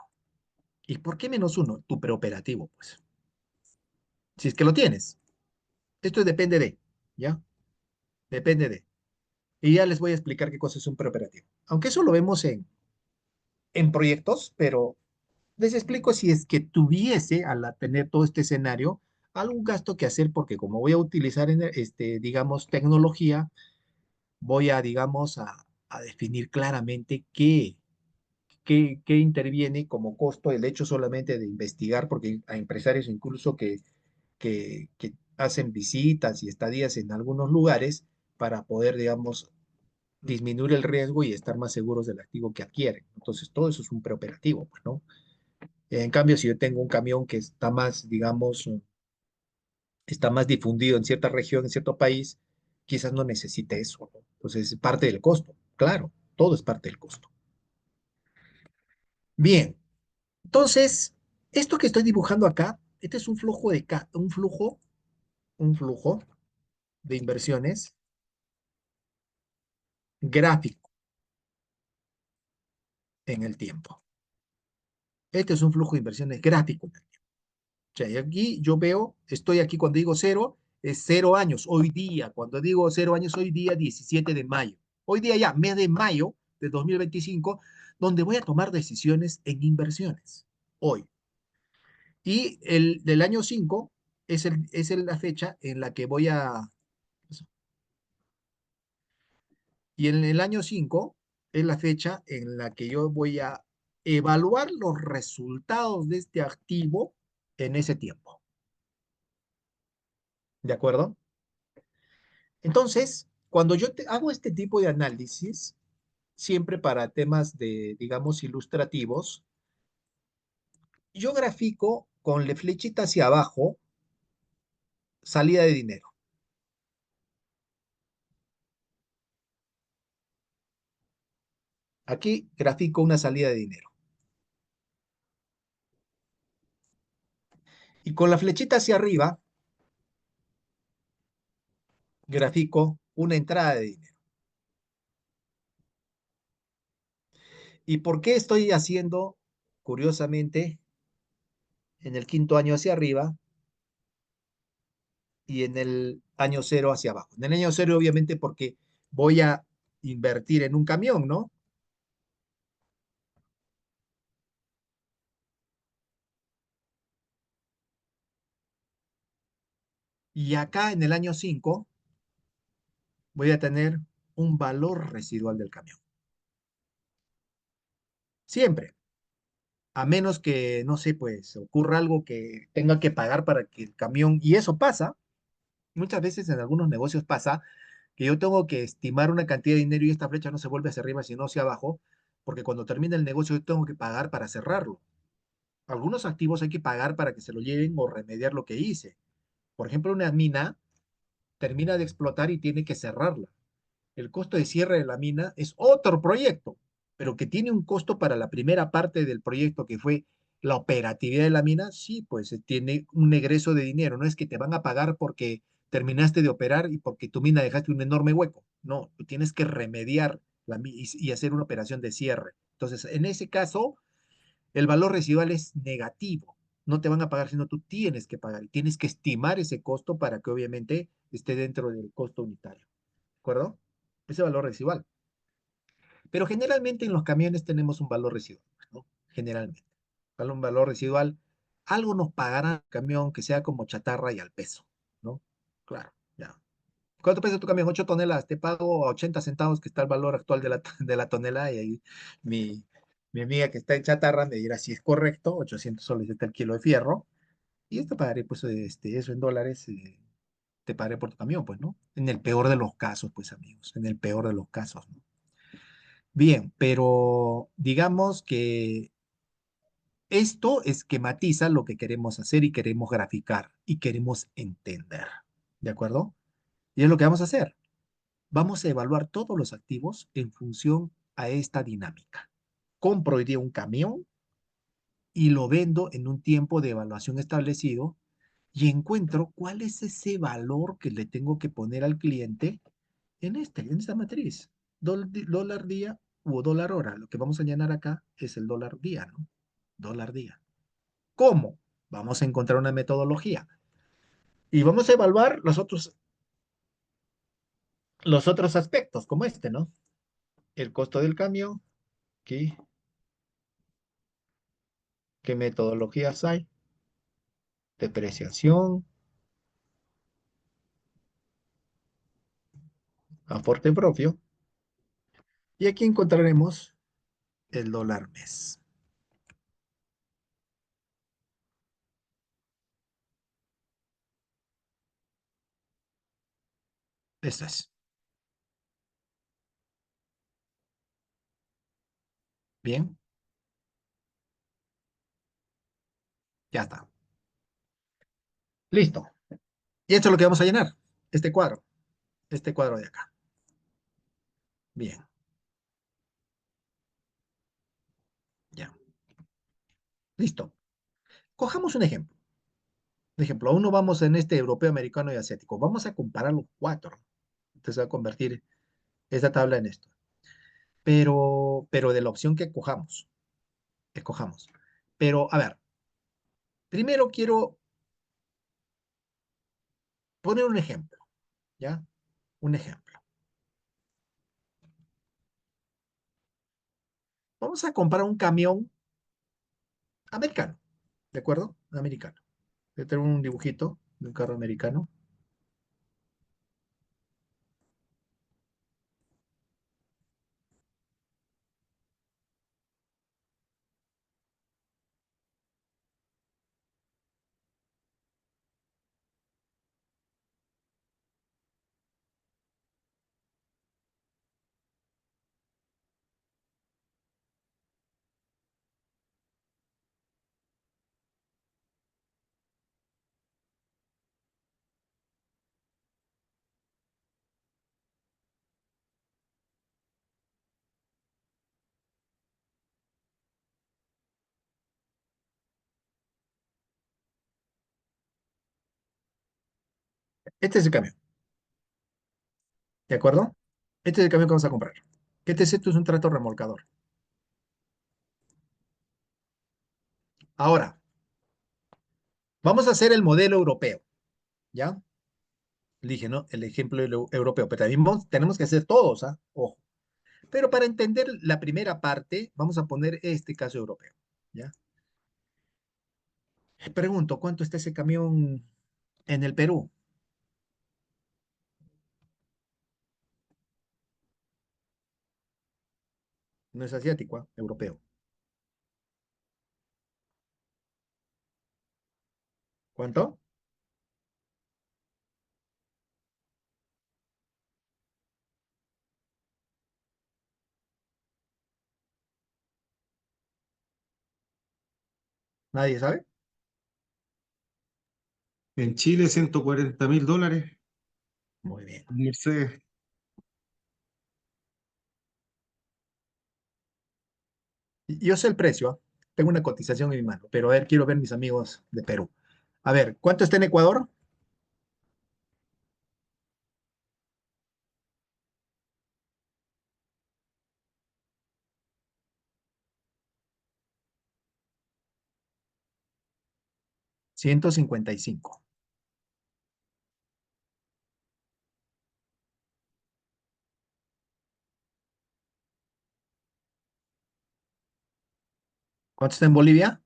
¿Y por qué -1? Tu preoperativo, pues. Si es que lo tienes. Esto depende de, ¿ya? Depende de. Y ya les voy a explicar qué cosa es un preoperativo. Aunque eso lo vemos en proyectos, pero les explico si es que tuviese, tener todo este escenario, algún gasto que hacer, porque como voy a utilizar, digamos, tecnología, voy a, digamos, a definir claramente qué interviene como costo el hecho solamente de investigar, porque hay empresarios incluso que hacen visitas y estadías en algunos lugares para poder, digamos, disminuir el riesgo y estar más seguros del activo que adquieren. Entonces, todo eso es un preoperativo, pues, ¿no? En cambio, si yo tengo un camión que está más, digamos, está más difundido en cierta región, en cierto país, quizás no necesite eso, ¿no? Entonces, es parte del costo. Claro, todo es parte del costo. Bien, entonces, esto que estoy dibujando acá, este es un flujo un flujo de inversiones gráfico en el tiempo. Este es un flujo de inversiones gráfico. O sea, y aquí yo veo, estoy aquí cuando digo cero, es 0 años, hoy día. Cuando digo 0 años, hoy día 17 de mayo. Hoy día ya, mes de mayo de 2025, donde voy a tomar decisiones en inversiones. Hoy. Y el del año 5 la fecha en la que voy a... Y en el año 5 es la fecha en la que yo voy a evaluar los resultados de este activo en ese tiempo. ¿De acuerdo? Entonces, cuando yo hago este tipo de análisis, siempre para temas de, digamos, ilustrativos, yo grafico con la flechita hacia abajo salida de dinero. Aquí grafico una salida de dinero. Y con la flechita hacia arriba, grafico una entrada de dinero. ¿Y por qué estoy haciendo, curiosamente, en el quinto año hacia arriba y en el año cero hacia abajo? En el año cero, obviamente, porque voy a invertir en un camión, ¿no? Y acá en el año 5 voy a tener un valor residual del camión. Siempre. A menos que, no sé, pues ocurra algo que tenga que pagar para que el camión, y eso pasa, muchas veces en algunos negocios pasa, que yo tengo que estimar una cantidad de dinero y esta flecha no se vuelve hacia arriba, sino hacia abajo, porque cuando termina el negocio yo tengo que pagar para cerrarlo. Algunos activos hay que pagar para que se lo lleven o remediar lo que hice. Por ejemplo, una mina termina de explotar y tiene que cerrarla. El costo de cierre de la mina es otro proyecto, pero que tiene un costo para la primera parte del proyecto que fue la operatividad de la mina, sí, pues tiene un egreso de dinero. No es que te van a pagar porque terminaste de operar y porque tu mina dejaste un enorme hueco. No, tú tienes que remediar y hacer una operación de cierre. Entonces, en ese caso, el valor residual es negativo. No te van a pagar, sino tú tienes que pagar y tienes que estimar ese costo para que obviamente esté dentro del costo unitario. ¿De acuerdo? Ese valor residual. Pero generalmente en los camiones tenemos un valor residual, ¿no? Generalmente. Un valor residual. Algo nos pagará el camión que sea como chatarra y al peso, ¿no? Claro, ya. ¿Cuánto pesa tu camión? 8 toneladas. Te pago a 80 centavos, que está el valor actual de la tonelada. Y ahí mi, mi amiga que está en chatarra me dirá si es correcto. 800 soles está el kilo de fierro. Y esto pagaré, pues, eso en dólares. Te pagaré por tu camión, pues, ¿no? En el peor de los casos, pues, amigos. En el peor de los casos, ¿no? Bien, pero digamos que esto esquematiza lo que queremos hacer y queremos graficar y queremos entender. ¿De acuerdo? Y es lo que vamos a hacer. Vamos a evaluar todos los activos en función a esta dinámica. Compro hoy día un camión y lo vendo en un tiempo de evaluación establecido y encuentro cuál es ese valor que le tengo que poner al cliente en esta matriz. Dólar día o dólar hora. Lo que vamos a llenar acá es el dólar día, ¿no? Dólar día. ¿Cómo? Vamos a encontrar una metodología y vamos a evaluar los otros aspectos, como este, ¿no? El costo del cambio, aquí, qué metodologías hay, depreciación, aporte propio. Y aquí encontraremos el dólar mes. Esto es. Bien, ya está. Listo. Y esto es lo que vamos a llenar. Este cuadro. Este cuadro de acá. Bien, ya. Listo. Cojamos un ejemplo. Por ejemplo, aún no vamos en este europeo, americano y asiático. Vamos a comparar los cuatro. Entonces va a convertir esta tabla en esto. Pero de la opción que cojamos. Escojamos. Pero, a ver, primero quiero poner un ejemplo. ¿Ya? Un ejemplo. Vamos a comprar un camión americano. ¿De acuerdo? Americano. Voy a tener un dibujito de un carro americano. Este es el camión. ¿De acuerdo? Este es el camión que vamos a comprar. Esto es un trato remolcador. Ahora, vamos a hacer el modelo europeo. ¿Ya? Dije, ¿no? El ejemplo europeo. Pero también tenemos que hacer todos, ¿ah? Ojo. Pero para entender la primera parte, vamos a poner este caso europeo. ¿Ya? Pregunto, ¿cuánto está ese camión en el Perú? No es asiático, ¿ah? Europeo. ¿Cuánto? ¿Nadie sabe? En Chile, $140.000. Muy bien. Mercedes. Yo sé el precio, ¿ah? Tengo una cotización en mi mano, pero a ver, quiero ver mis amigos de Perú. A ver, ¿cuánto está en Ecuador? 155. ¿Cuánto está en Bolivia?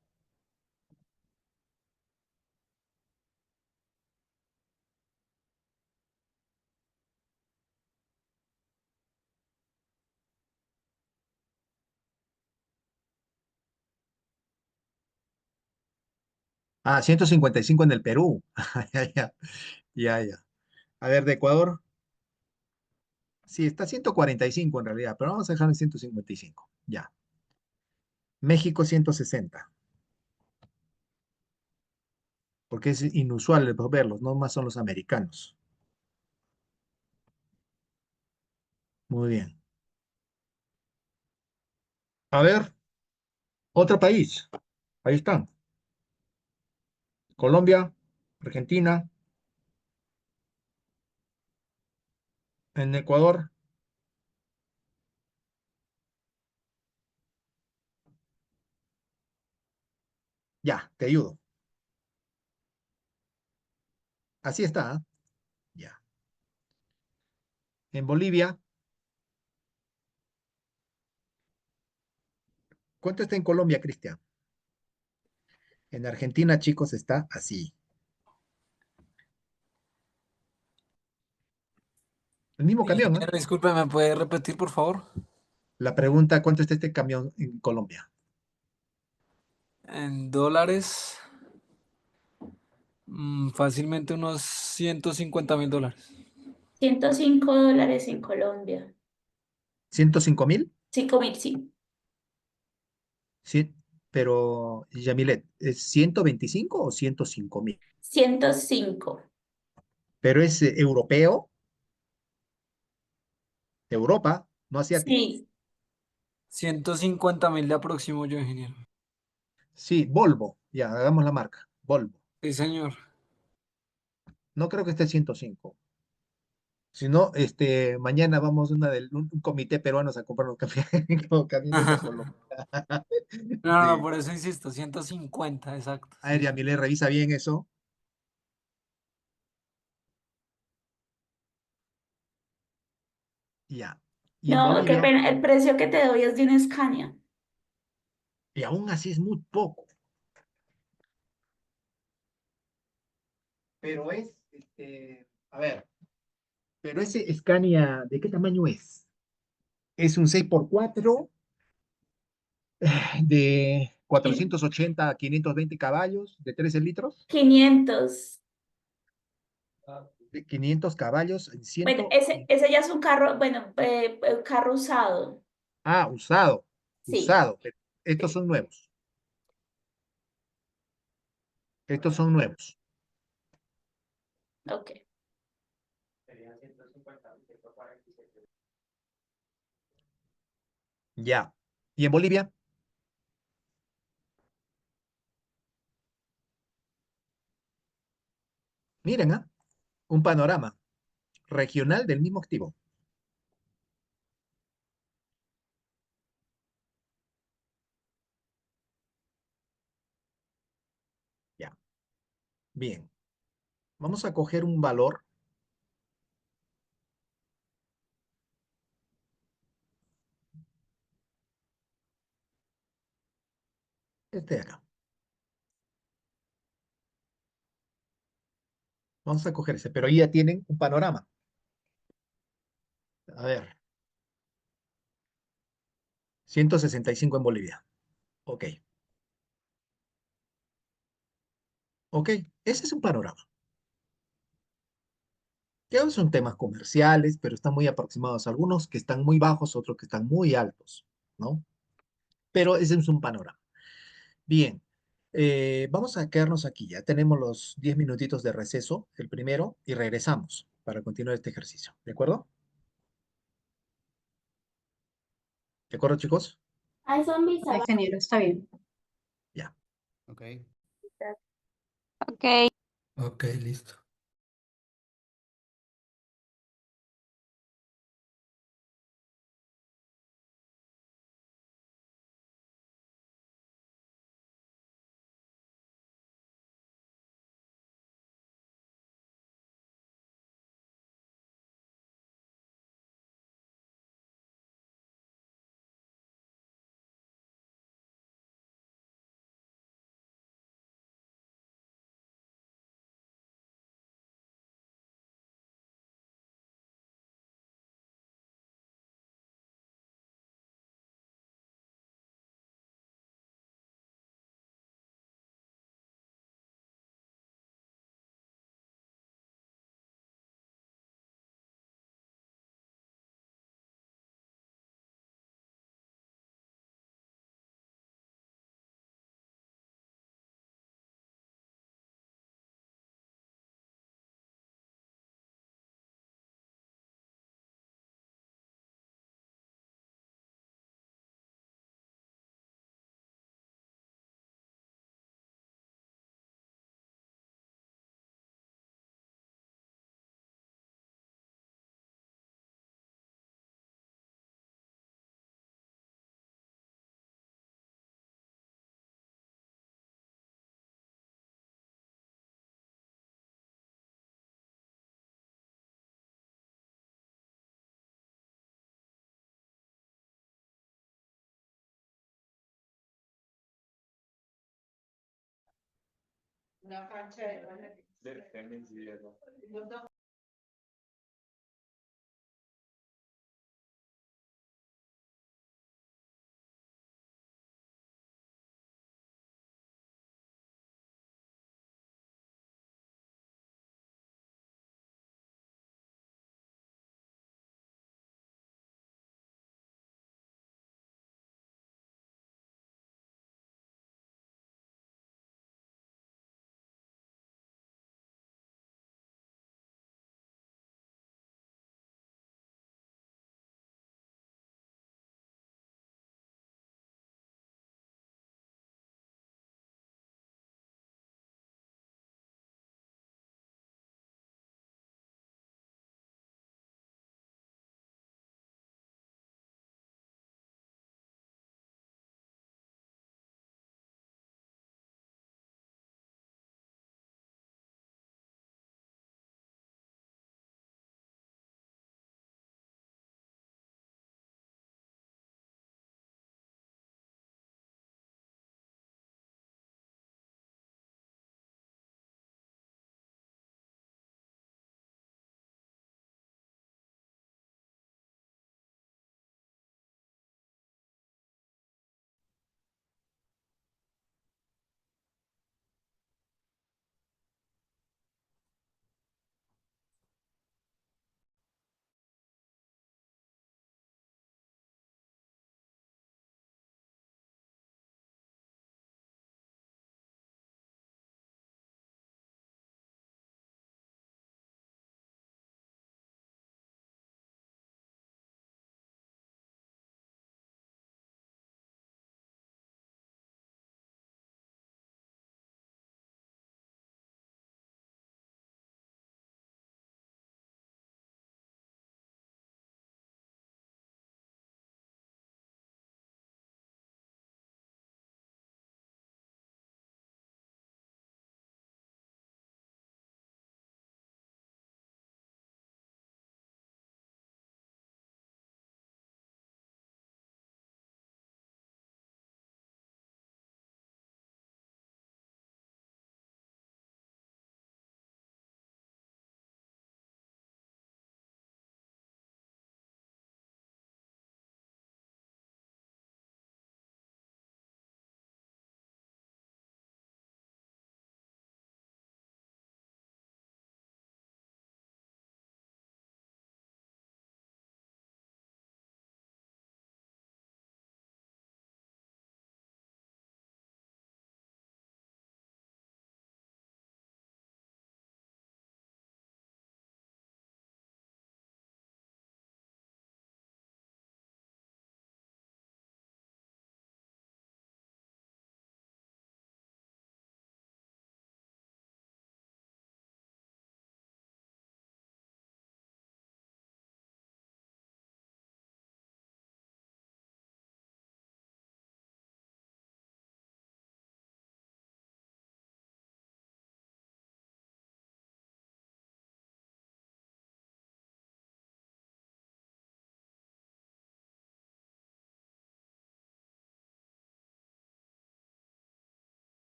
Ah, 155 en el Perú. Ya, ya, ya, ya. A ver, de Ecuador. Sí, está 145 en realidad, pero vamos a dejar en 155. Ya. México 160, porque es inusual verlos, no más son los americanos. Muy bien. A ver, otro país. Ahí están. Colombia, Argentina, en Ecuador. Ya, te ayudo. Así está, ¿ah? Ya. En Bolivia, ¿cuánto está en Colombia, Cristian? En Argentina, chicos, está así. El mismo camión, ¿ah? Ingeniero, disculpe, ¿me puede repetir, por favor? La pregunta, ¿cuánto está este camión en Colombia? En dólares, fácilmente unos 150.000 dólares. $105 en Colombia. ¿105.000? 5.000, sí. Sí, pero, Yamilet, ¿es 125 o 105.000? 105. Pero es europeo, de Europa, no asiático. Sí. 150.000 de aproximo yo, ingeniero. Sí, Volvo, ya, hagamos la marca, Volvo. Sí, señor. No creo que esté 105. Si no, mañana vamos un comité peruanos a comprar camiones a Colombia. No, no, no, Sí. por eso insisto, 150, exacto. A ver, Sí, sí. Yamilet, revisa bien eso. Ya. Y en No, qué Bolivia, pena. El precio que te doy es de una Scania. y aún así es muy poco. Pero es, a ver, pero ese Scania, ¿de qué tamaño es? Es un 6x4 de Sí. 480 a 520 caballos, de 13 litros, 500. de 500 caballos en Bueno, 100. ese ya es un carro, bueno, carro usado. Ah, usado, Sí, usado. Pero estos sí. son nuevos. Estos son nuevos. Ok. Ya. ¿Y en Bolivia? Miren, ¿ah? Un panorama regional del mismo activo. Ya. Bien. Vamos a coger un valor, este de acá. Vamos a coger ese, pero ahí ya tienen un panorama. A ver, 165 en Bolivia. Ok, ok, ese es un panorama. Ya son temas comerciales, pero están muy aproximados. Algunos que están muy bajos, otros que están muy altos, ¿no? Pero ese es un panorama. Bien, vamos a quedarnos aquí. Ya tenemos los 10 minutitos de receso, el primero, y regresamos para continuar este ejercicio. ¿De acuerdo? ¿De acuerdo, chicos? Hay zombies Ok, abajo. ingeniero, está bien. Ya. Ok, Ok. ok, listo.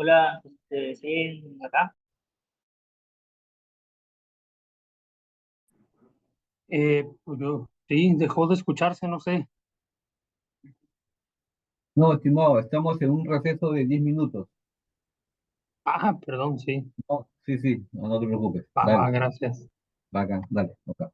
Hola, sí, acá. Sí, dejó de escucharse, no sé. No, estimado, estamos en un receso de 10 minutos. Ah, perdón, sí. No, sí, sí, no, no te preocupes. Ah, Dale, gracias. bacán, dale, ok.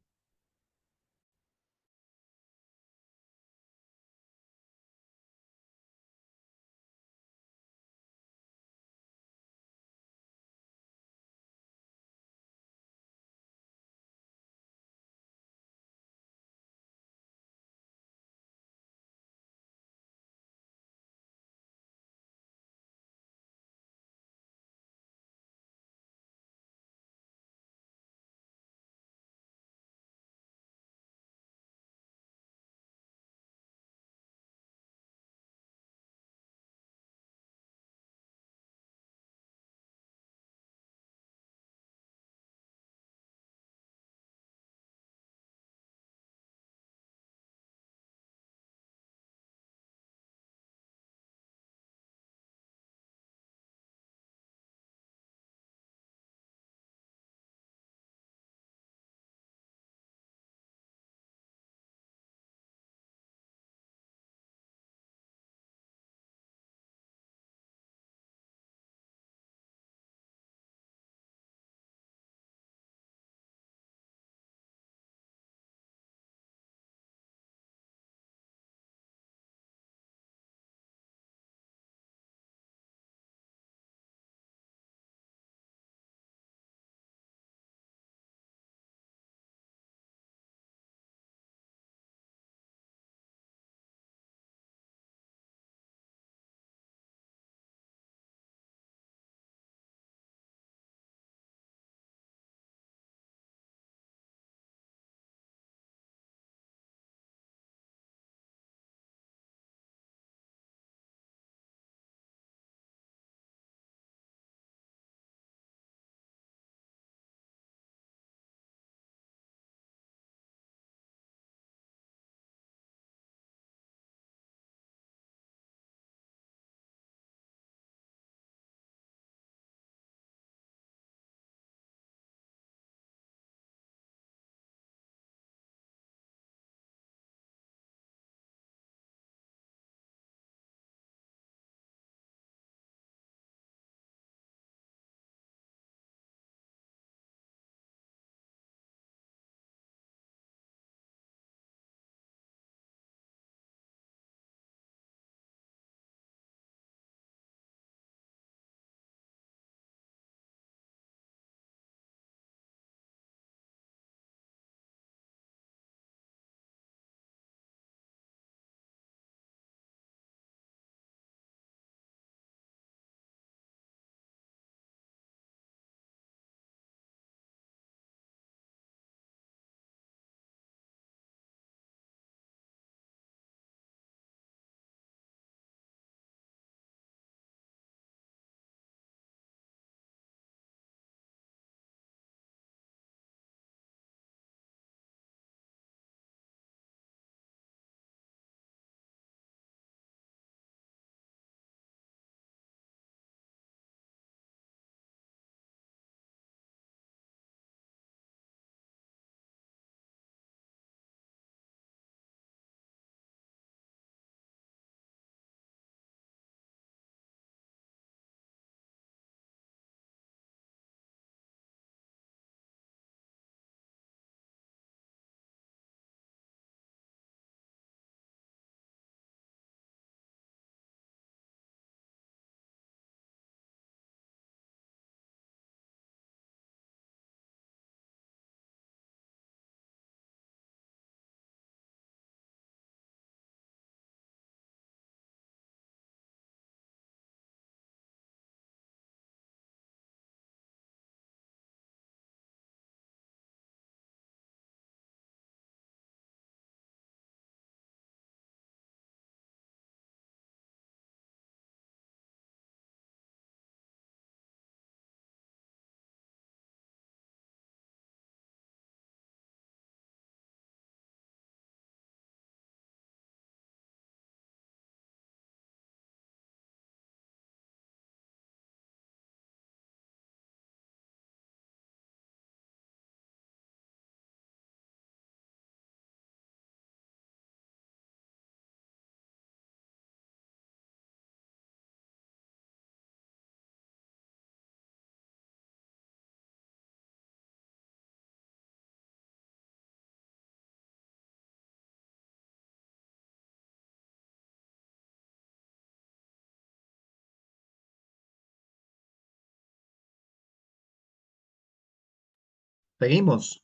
Seguimos.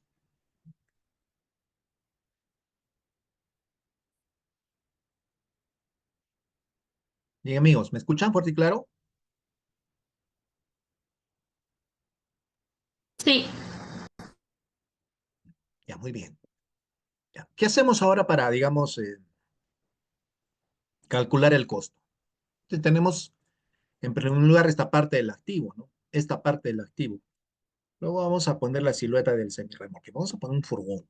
Bien, amigos, ¿me escuchan fuerte y claro? Sí. Ya, muy bien. Ya. ¿Qué hacemos ahora para, digamos, calcular el costo? Entonces, tenemos, en primer lugar, esta parte del activo, ¿no? Esta parte del activo. Luego vamos a poner la silueta del semirremolque. Vamos a poner un furgón.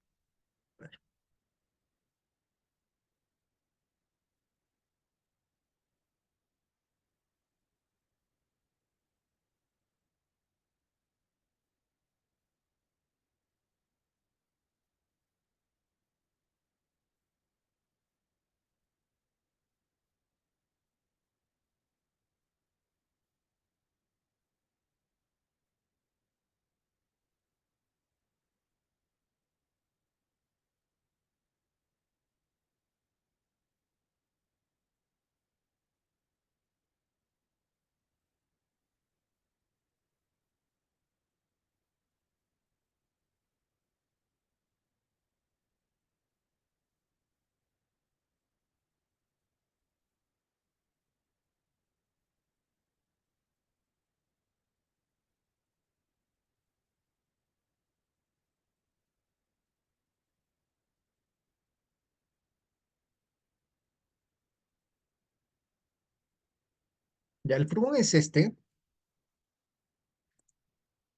Ya, el furgón es este.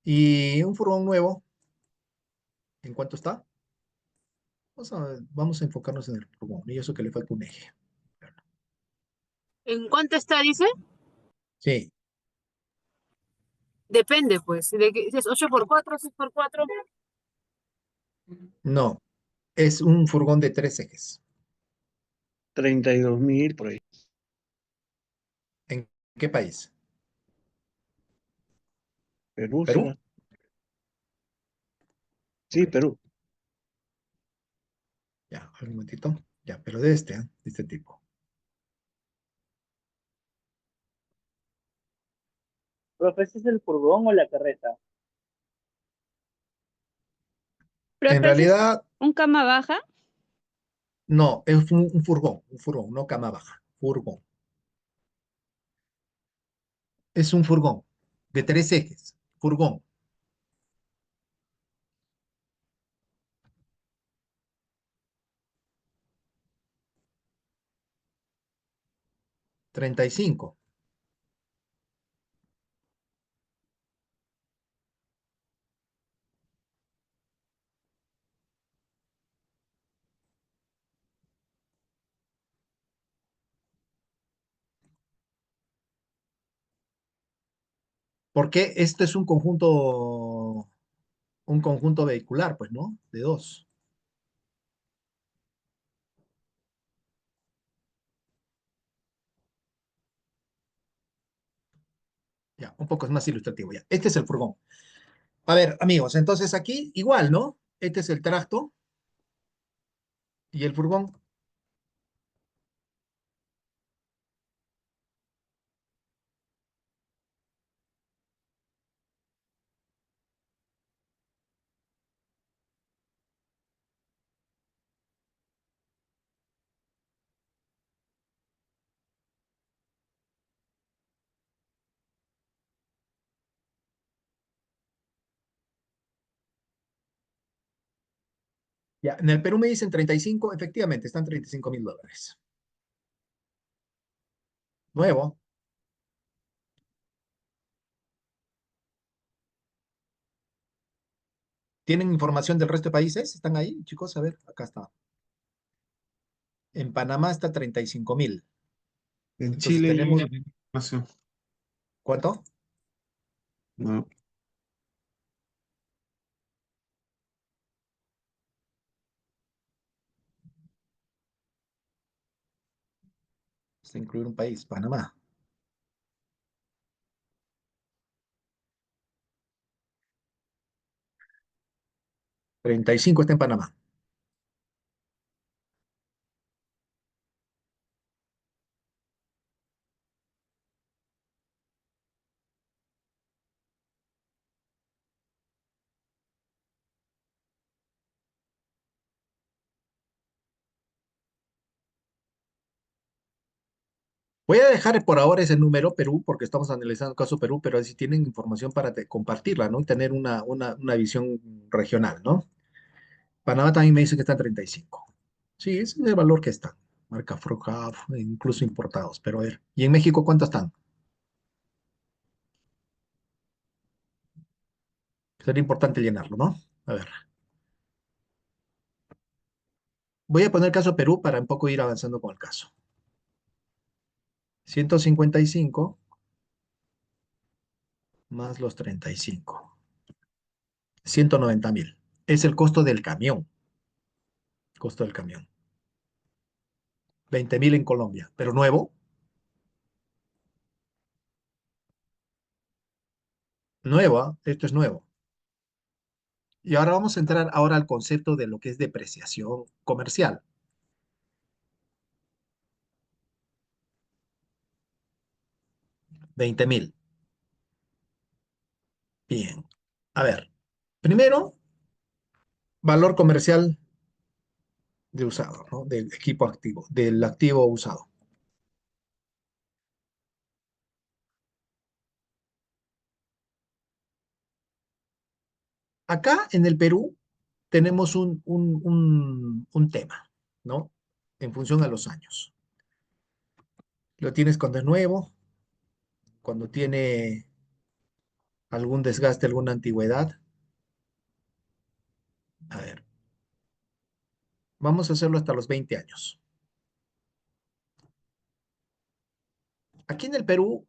Y un furgón nuevo, ¿en cuánto está? Vamos a enfocarnos en el furgón. Y eso que le falta un eje. ¿En cuánto está, dice? Sí, Depende, pues. Si es 8x4, 6x4. no. Es un furgón de 3 ejes. 32.000 por ahí. ¿En qué país? Perú ¿Perú? será. Sí, Ok, Perú. ya, un momentito. Ya, pero de de este tipo. Profe, ¿ese es el furgón o la carreta? En Profe, ¿ese es realidad, un cama baja? no, es un furgón, no cama baja, furgón. Es un furgón de 3 ejes, furgón. 35. Porque este es un conjunto vehicular, pues, ¿no? De dos. Ya, un poco es más ilustrativo ya. Este es el furgón. A ver, amigos, entonces aquí igual, ¿no? Este es el tracto y el furgón. Ya, en el Perú me dicen 35, efectivamente, están $35.000. Nuevo. ¿Tienen información del resto de países? ¿Están ahí, chicos? A ver, acá está. En Panamá está 35.000. En Entonces Chile tenemos, nació. ¿cuánto? No. Vamos a incluir un país, Panamá. 35 está en Panamá. Voy a dejar por ahora ese número Perú, porque estamos analizando el caso Perú, pero si tienen información para compartirla, ¿no? Y tener una visión regional, ¿no? Panamá también me dice que está en 35. Sí, ese es el valor que está. Marca Frojaf, incluso importados. Pero a ver, ¿y en México cuántos están? Sería importante llenarlo, ¿no? A ver, voy a poner el caso Perú para un poco ir avanzando con el caso. 155 más los 35. 190.000. Es el costo del camión. Costo del camión. 20.000 en Colombia. Pero nuevo, nuevo, ¿ah? Esto es nuevo. Y ahora vamos a entrar ahora al concepto de lo que es depreciación comercial. 20.000. Bien. A ver, primero, valor comercial de usado, ¿no? Del equipo activo, del activo usado. Acá en el Perú tenemos un tema, ¿no? En función a los años. Lo tienes cuando es nuevo, cuando tiene algún desgaste, alguna antigüedad. A ver, vamos a hacerlo hasta los 20 años. Aquí en el Perú,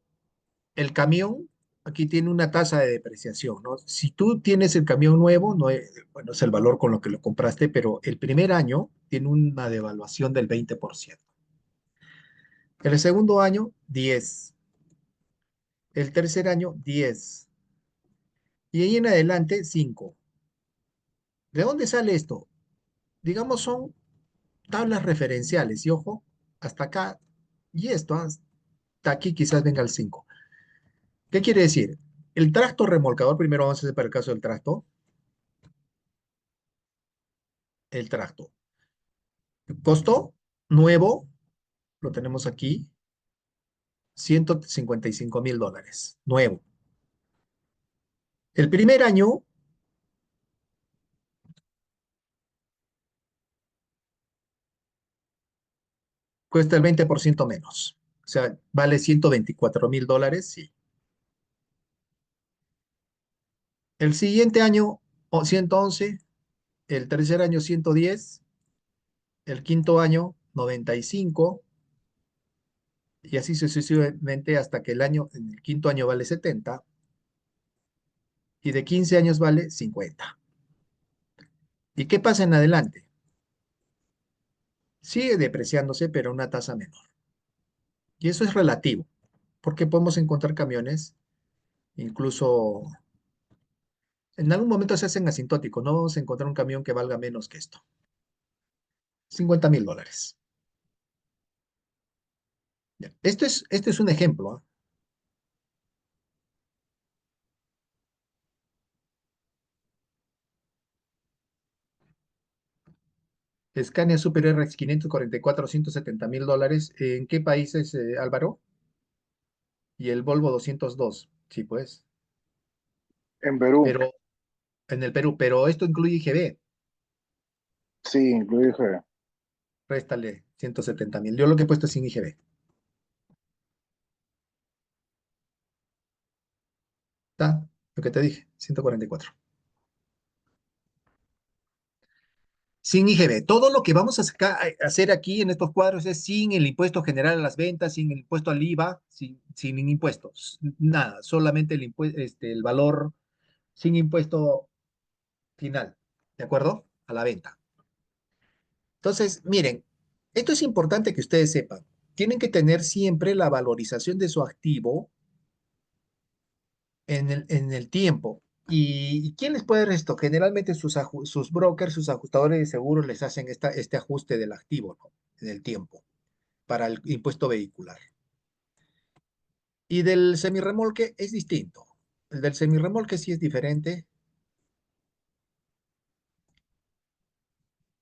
el camión, aquí tiene una tasa de depreciación, ¿no? Si tú tienes el camión nuevo, no es, bueno, es el valor con lo que lo compraste, pero el primer año tiene una devaluación del 20%. El segundo año, 10. El tercer año, 10. Y ahí en adelante, 5. ¿De dónde sale esto? Digamos, son tablas referenciales. Y ojo, hasta acá, y esto, hasta aquí quizás venga el 5. ¿Qué quiere decir? El tracto remolcador, primero vamos a hacer para el caso del tracto, el tracto. Costo nuevo, lo tenemos aquí, $155.000, nuevo. El primer año cuesta el 20% menos. O sea, vale $124.000, sí. El siguiente año, 111. El tercer año, 110. El quinto año, 95. Y así sucesivamente hasta que en el quinto año vale 70. Y de 15 años vale 50. ¿Y qué pasa en adelante? Sigue depreciándose, pero a una tasa menor. Y eso es relativo, porque podemos encontrar camiones, incluso en algún momento se hacen asintóticos, no vamos a encontrar un camión que valga menos que esto. $50.000. Ya. Este es un ejemplo, ¿ah? Scania Super RX 544, $170.000. ¿En qué países, Álvaro? Y el Volvo 202. Sí, pues. En Perú, Pero en el Perú, pero esto incluye IGB. sí, lo dije. Réstale 170.000. Yo lo que he puesto es sin IGB. ¿Está? Lo que te dije, 144. Sin IGB. Todo lo que vamos a hacer aquí en estos cuadros es sin el impuesto general a las ventas, sin el impuesto al IVA, sin impuestos. Nada, solamente el valor sin impuesto final. ¿De acuerdo? A la venta. Entonces, miren, esto es importante que ustedes sepan. Tienen que tener siempre la valorización de su activo en el tiempo. ¿Y quién les puede dar esto? Generalmente sus brokers, sus ajustadores de seguros les hacen este ajuste del activo, ¿no? En el tiempo para el impuesto vehicular. Y del semirremolque es distinto. El del semirremolque sí es diferente.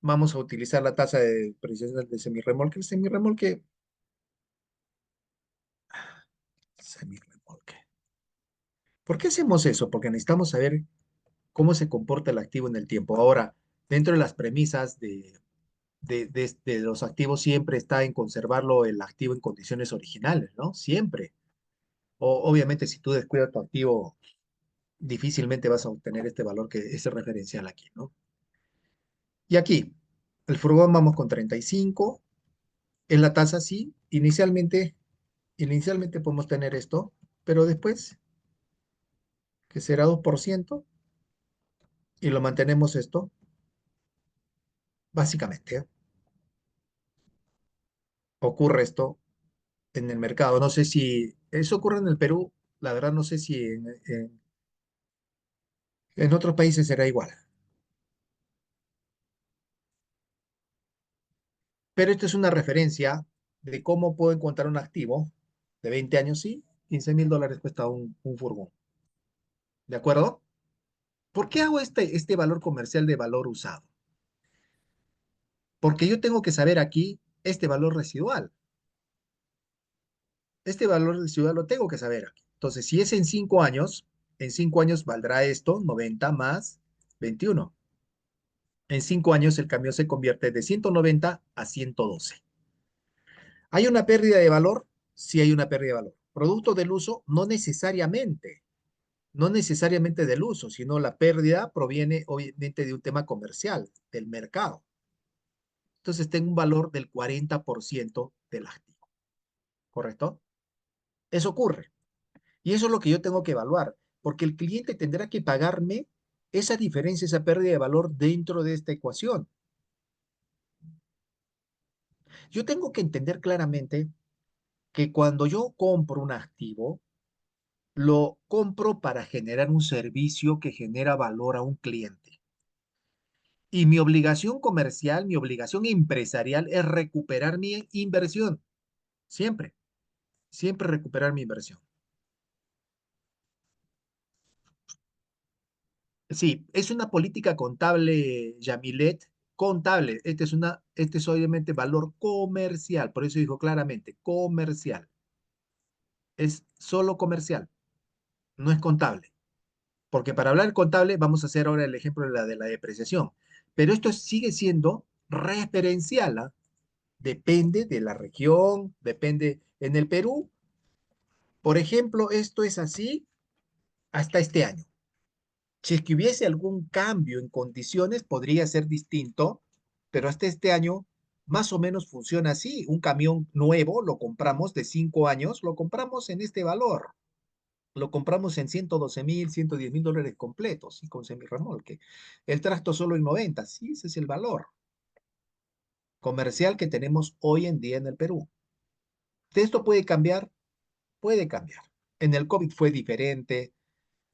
Vamos a utilizar la tasa de depreciación del semirremolque. El semirremolque Semirremolque. ¿Por qué hacemos eso? Porque necesitamos saber cómo se comporta el activo en el tiempo. Ahora, dentro de las premisas de los activos siempre está en conservarlo el activo en condiciones originales, ¿no? Siempre. Obviamente, si tú descuidas tu activo, difícilmente vas a obtener este valor que es el referencial aquí, ¿no? Y aquí, el furgón vamos con 35. En la tasa sí, inicialmente podemos tener esto, pero después, que será 2%, y lo mantenemos esto, básicamente, ¿eh? Ocurre esto en el mercado. No sé si eso ocurre en el Perú, la verdad no sé si en otros países será igual. Pero esto es una referencia de cómo puedo encontrar un activo de 20 años, sí, $15,000 cuesta un furgón. ¿De acuerdo? ¿Por qué hago este valor comercial de valor usado? Porque yo tengo que saber aquí este valor residual. Este valor residual lo tengo que saber aquí. Entonces, si es en 5 años valdrá esto, 90 más 21. En 5 años el cambio se convierte de 190 a 112. ¿Hay una pérdida de valor? Sí hay una pérdida de valor. Producto del uso, no necesariamente del uso, sino la pérdida proviene obviamente de un tema comercial, del mercado. Entonces tengo un valor del 40% del activo, ¿correcto? Eso ocurre. Y eso es lo que yo tengo que evaluar, porque el cliente tendrá que pagarme esa diferencia, esa pérdida de valor dentro de esta ecuación. Yo tengo que entender claramente que cuando yo compro un activo, lo compro para generar un servicio que genera valor a un cliente. Y mi obligación comercial, mi obligación empresarial es recuperar mi inversión. Siempre, siempre recuperar mi inversión. Sí, es una política contable, Yamilet, contable. Este es obviamente valor comercial, por eso dijo claramente, comercial. Es solo comercial, no es contable. Porque para hablar contable, vamos a hacer ahora el ejemplo de la depreciación. Pero esto sigue siendo referencial, ¿ah? Depende de la región, depende. En el Perú, por ejemplo, esto es así hasta este año. Si es que hubiese algún cambio en condiciones, podría ser distinto, pero hasta este año más o menos funciona así. Un camión nuevo lo compramos de 5 años, lo compramos en este valor. Lo compramos en 112,000, $110,000 completos y con semirremolque. El tracto solo en 90, sí, ese es el valor comercial que tenemos hoy en día en el Perú. ¿Esto puede cambiar? Puede cambiar. En el COVID fue diferente,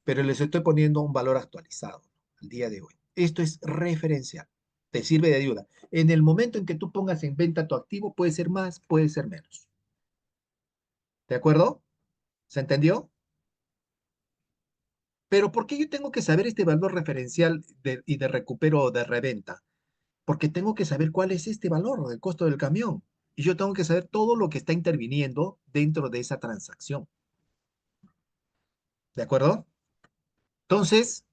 pero les estoy poniendo un valor actualizado al día de hoy. Esto es referencial. Te sirve de ayuda. En el momento en que tú pongas en venta tu activo, puede ser más, puede ser menos. ¿De acuerdo? ¿Se entendió? Pero ¿por qué yo tengo que saber este valor referencial y de recupero o de reventa? Porque tengo que saber cuál es este valor del costo del camión. Y yo tengo que saber todo lo que está interviniendo dentro de esa transacción. ¿De acuerdo? Entonces,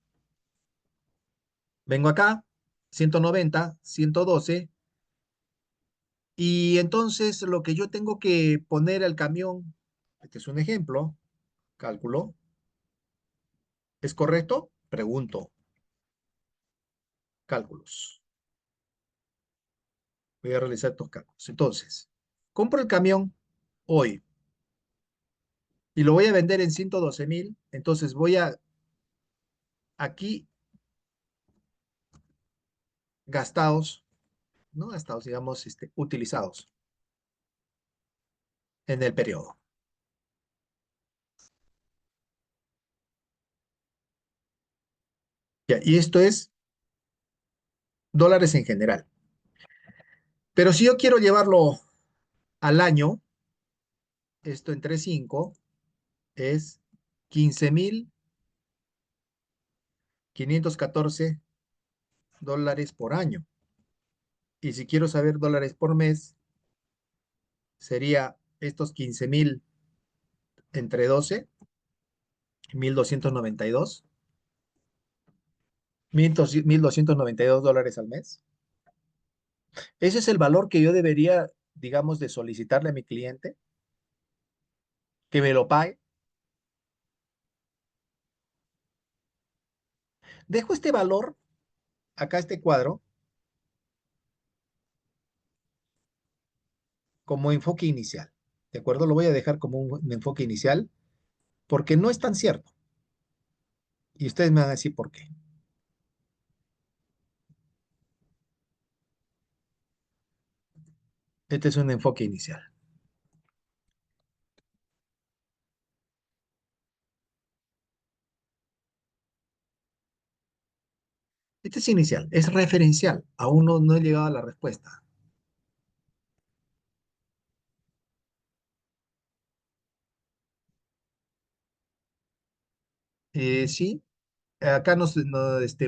vengo acá, 190, 112, y entonces lo que yo tengo que poner al camión, este es un ejemplo, cálculo, ¿es correcto? Pregunto, cálculos. Voy a realizar estos cálculos. Entonces, compro el camión hoy y lo voy a vender en 112,000, entonces voy a aquí gastados, no gastados, digamos, utilizados en el periodo. Ya, y esto es dólares en general. Pero si yo quiero llevarlo al año, esto entre 5 es 15,514 dólares por año. Y si quiero saber dólares por mes, sería estos 15,000 entre 12, 1.292, $1.292 al mes. Ese es el valor que yo debería, digamos, de solicitarle a mi cliente, que me lo pague. Dejo este valor, acá este cuadro, como enfoque inicial. ¿De acuerdo? Lo voy a dejar como un enfoque inicial porque no es tan cierto. Y ustedes me van a decir por qué. Este es un enfoque inicial. Este es inicial, es referencial. Aún no he llegado a la respuesta. Sí, acá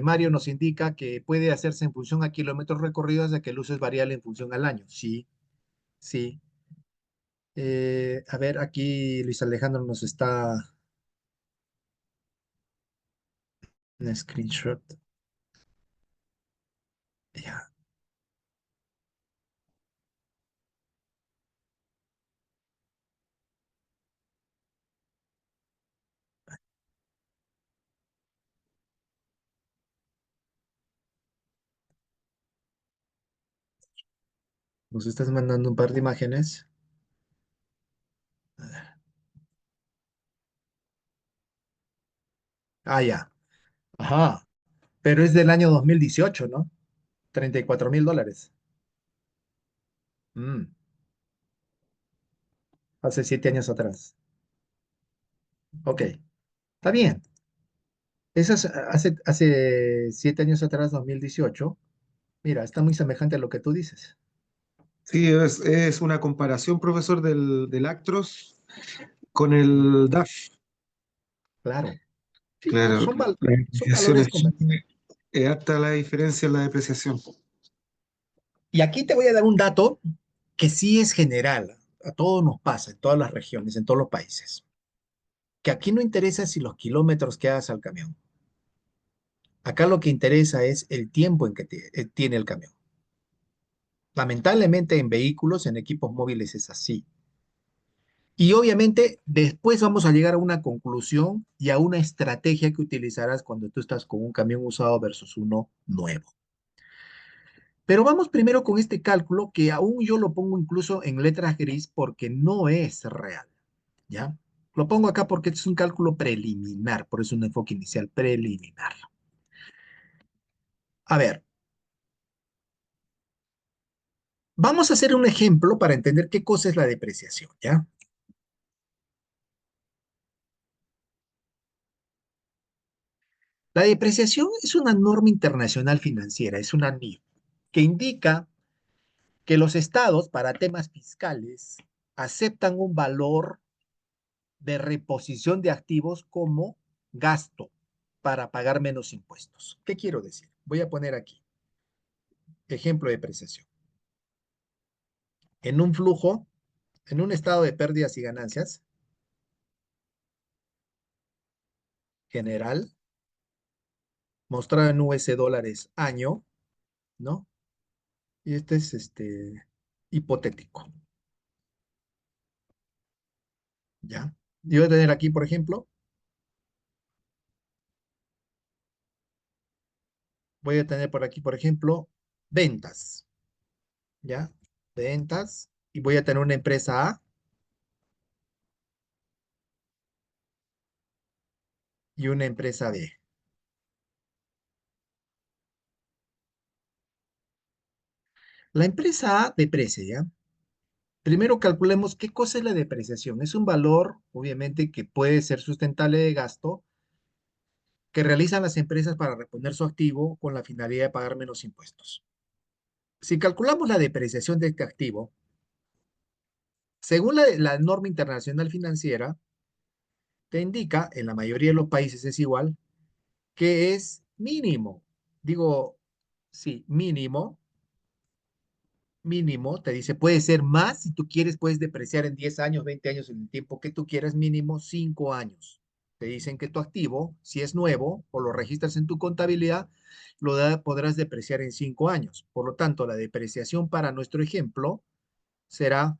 Mario nos indica que puede hacerse en función a kilómetros recorridos, de que el uso es variable en función al año. Sí, sí. A ver, aquí Luis Alejandro nos está un screenshot. Ya. Nos estás mandando un par de imágenes. Ah, ya. Ajá. Pero es del año 2018, ¿no? $34.000. Mm, hace 7 años atrás. Ok, está bien. Hace 7 años atrás, 2018. Mira, está muy semejante a lo que tú dices. Sí, es una comparación, profesor, del Actros con el DAF. Claro. Sí, Claro, la son depreciación valores convertidos. es harta la diferencia en la depreciación. Y aquí te voy a dar un dato que sí es general. A todos nos pasa, en todas las regiones, en todos los países. Que aquí no interesa si los kilómetros que hagas al camión. Acá lo que interesa es el tiempo en que tiene el camión. Lamentablemente en vehículos, en equipos móviles es así. Y obviamente después vamos a llegar a una conclusión y a una estrategia que utilizarás cuando tú estás con un camión usado versus uno nuevo. Pero vamos primero con este cálculo que aún yo lo pongo incluso en letras gris porque no es real, ¿ya? Lo pongo acá porque es un cálculo preliminar, por eso un enfoque inicial preliminar. A ver, vamos a hacer un ejemplo para entender qué cosa es la depreciación, ¿ya? La depreciación es una norma internacional financiera, es una NIF, que indica que los estados para temas fiscales aceptan un valor de reposición de activos como gasto para pagar menos impuestos. ¿Qué quiero decir? Voy a poner aquí ejemplo de depreciación. En un flujo, en un estado de pérdidas y ganancias general, mostrado en US dólares año, ¿no? Y este es hipotético, ¿ya? Yo voy a tener aquí, por ejemplo, voy a tener por aquí, por ejemplo, ventas, ¿ya? Ventas, y voy a tener una empresa A y una empresa B. La empresa A deprecia, ¿ya? Primero calculemos qué cosa es la depreciación. Es un valor, obviamente, que puede ser sustentable de gasto que realizan las empresas para reponer su activo con la finalidad de pagar menos impuestos. Si calculamos la depreciación de este activo, según la norma internacional financiera, te indica, en la mayoría de los países es igual, que es mínimo. Digo, sí, mínimo mínimo, te dice, puede ser más, si tú quieres, puedes depreciar en 10 años, 20 años, en el tiempo que tú quieras, mínimo 5 años. Te dicen que tu activo, si es nuevo o lo registras en tu contabilidad, podrás depreciar en 5 años. Por lo tanto, la depreciación para nuestro ejemplo será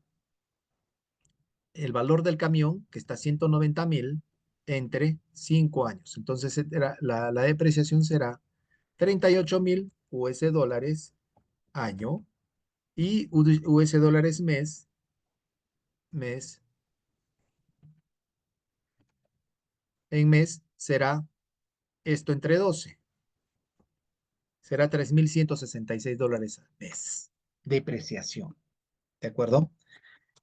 el valor del camión, que está a 190,000, entre 5 años. Entonces, la depreciación será 38,000 US dólares año y US dólares mes, en mes será esto entre 12. Será 3,166 dólares al mes. Depreciación. ¿De acuerdo?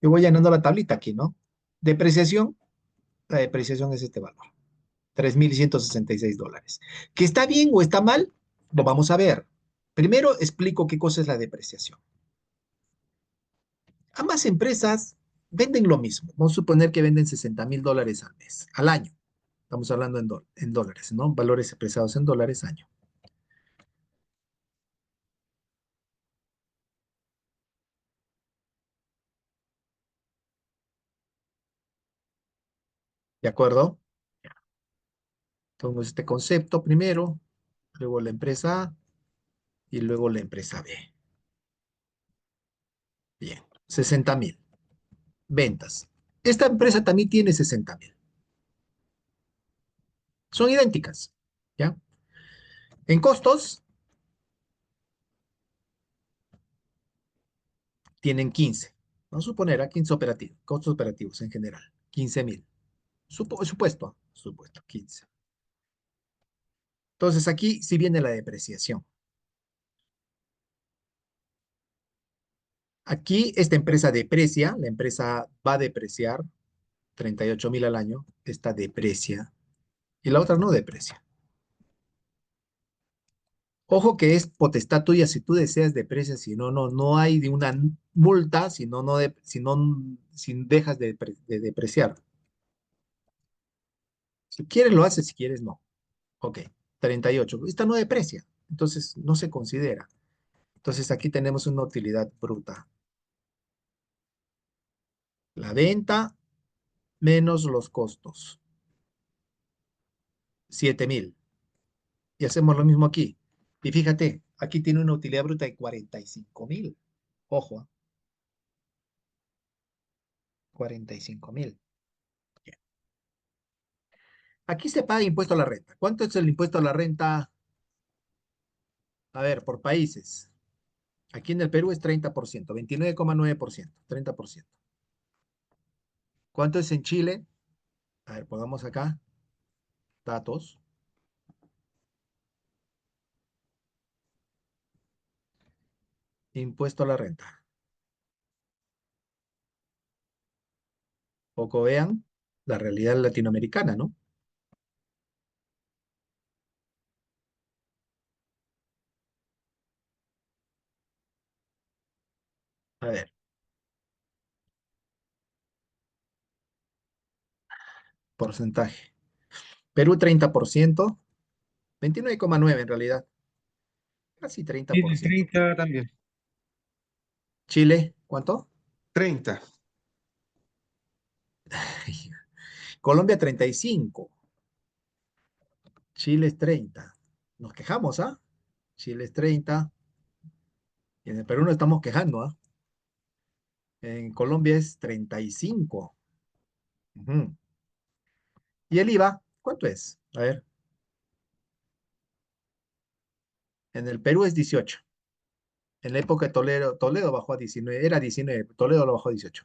Yo voy llenando la tablita aquí, ¿no? Depreciación. La depreciación es este valor. 3,166 dólares. ¿Que está bien o está mal? Lo vamos a ver. Primero explico qué cosa es la depreciación. Ambas empresas venden lo mismo. Vamos a suponer que venden 60,000 dólares al mes, al año. Estamos hablando en dólares, ¿no? Valores expresados en dólares año. ¿De acuerdo? Entonces, este concepto primero, luego la empresa A y luego la empresa B. Bien, 60,000. Ventas. Esta empresa también tiene 60,000. Son idénticas, ¿ya? En costos, tienen 15. Vamos a suponer a 15 operativos, costos operativos en general, 15,000. Supuesto, 15. Entonces aquí sí viene la depreciación. Aquí esta empresa deprecia, la empresa va a depreciar 38,000 al año, esta deprecia y la otra no deprecia. Ojo que es potestad tuya si tú deseas deprecia, si no, no hay de una multa, si no, si dejas de depreciar. Si quieres lo haces, si quieres no. Ok, 38. Esta no deprecia, entonces no se considera. Entonces aquí tenemos una utilidad bruta. La venta menos los costos. 7,000. Y hacemos lo mismo aquí. Y fíjate, aquí tiene una utilidad bruta de 45,000. Ojo, 45,000. Aquí se paga impuesto a la renta. ¿Cuánto es el impuesto a la renta? A ver, por países. Aquí en el Perú es 30%, 29,9%, 30%. ¿Cuánto es en Chile? A ver, pongamos acá datos. Impuesto a la renta. Poco vean la realidad latinoamericana, ¿no? A ver, porcentaje. Perú 30%, 29,9 en realidad, casi Y de 30%. 30 también. Chile, ¿cuánto? 30. Colombia 35. Chile es 30. Nos quejamos, ¿ah? Chile es 30. Y en el Perú no estamos quejando, ¿ah? En Colombia es 35. Ujú. ¿Y el IVA? ¿Cuánto es? A ver. En el Perú es 18. En la época de Toledo bajó a 19. Era 19. Toledo lo bajó a 18.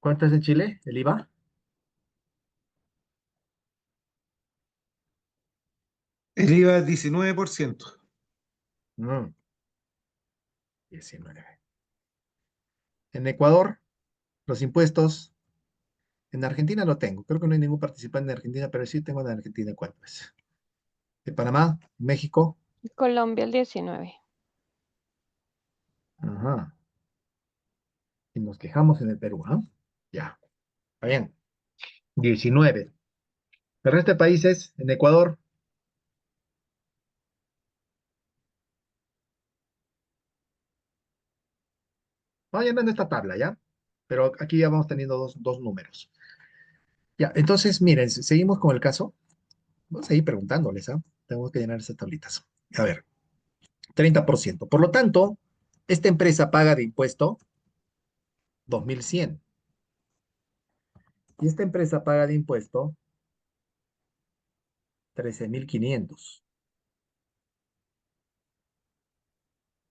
¿Cuánto es en Chile? ¿El IVA? El IVA es 19%. 19. En Ecuador, los impuestos. En Argentina lo tengo. Creo que no hay ningún participante en Argentina, pero sí tengo en Argentina. ¿Cuánto es? De Panamá, México. Colombia el 19. Ajá. Y nos quejamos en el Perú, ¿ah? Ya. Está bien. 19. El resto de países, en Ecuador, Vamos llenando esta tabla, ¿ya? Pero aquí ya vamos teniendo dos números. Ya, entonces, miren, seguimos con el caso. Vamos a ir preguntándoles, ¿ah? Tenemos que llenar esas tablitas. A ver, 30%. Por lo tanto, esta empresa paga de impuesto 2.100. Y esta empresa paga de impuesto 13.500.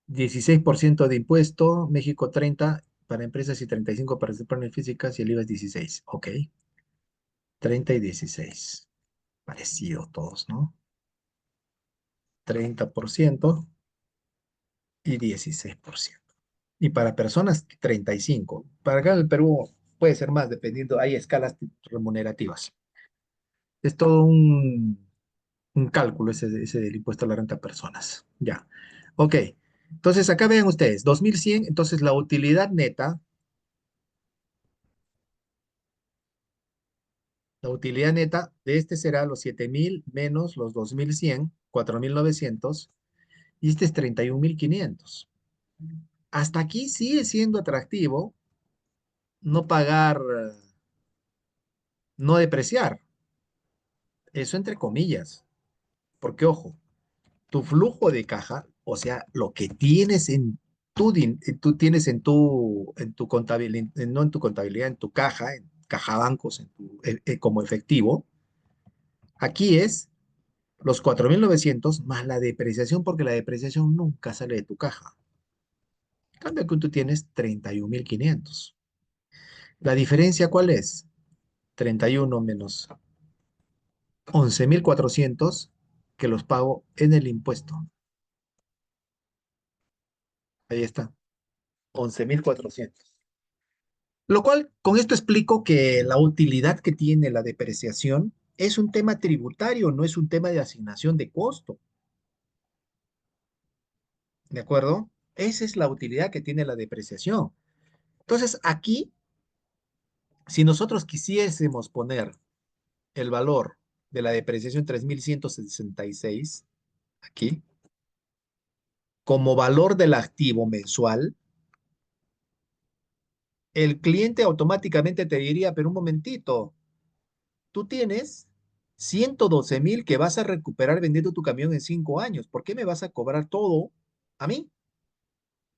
16% de impuesto, México 30 para empresas y 35 para personas físicas y el IVA es 16. Ok, 30 y 16. Parecidos todos, ¿no? 30% y 16%. Y para personas, 35. Para acá en el Perú puede ser más, dependiendo, hay escalas remunerativas. Es todo un cálculo ese del impuesto a la renta a personas. Ya. Ok. Entonces, acá vean ustedes, 2.100. Entonces la utilidad neta, de este será los 7.000 menos los 2.100, 4.900, y este es 31.500. Hasta aquí sigue siendo atractivo no pagar, no depreciar. Eso entre comillas. Porque, ojo, tu flujo de caja, o sea, lo que tienes tú tienes en tu contabilidad, no en tu contabilidad, en tu caja, en caja bancos, como efectivo, aquí es los 4.900 más la depreciación, porque la depreciación nunca sale de tu caja. En cambio, que tú tienes 31.500. ¿La diferencia cuál es? 31 menos 11.400 que los pago en el impuesto. Ahí está, 11.400. Lo cual, con esto explico que la utilidad que tiene la depreciación es un tema tributario, no es un tema de asignación de costo. ¿De acuerdo? Esa es la utilidad que tiene la depreciación. Entonces, aquí, si nosotros quisiésemos poner el valor de la depreciación 3.166 aquí, como valor del activo mensual, el cliente automáticamente te diría, pero un momentito, tú tienes 112.000 que vas a recuperar vendiendo tu camión en 5 años. ¿Por qué me vas a cobrar todo a mí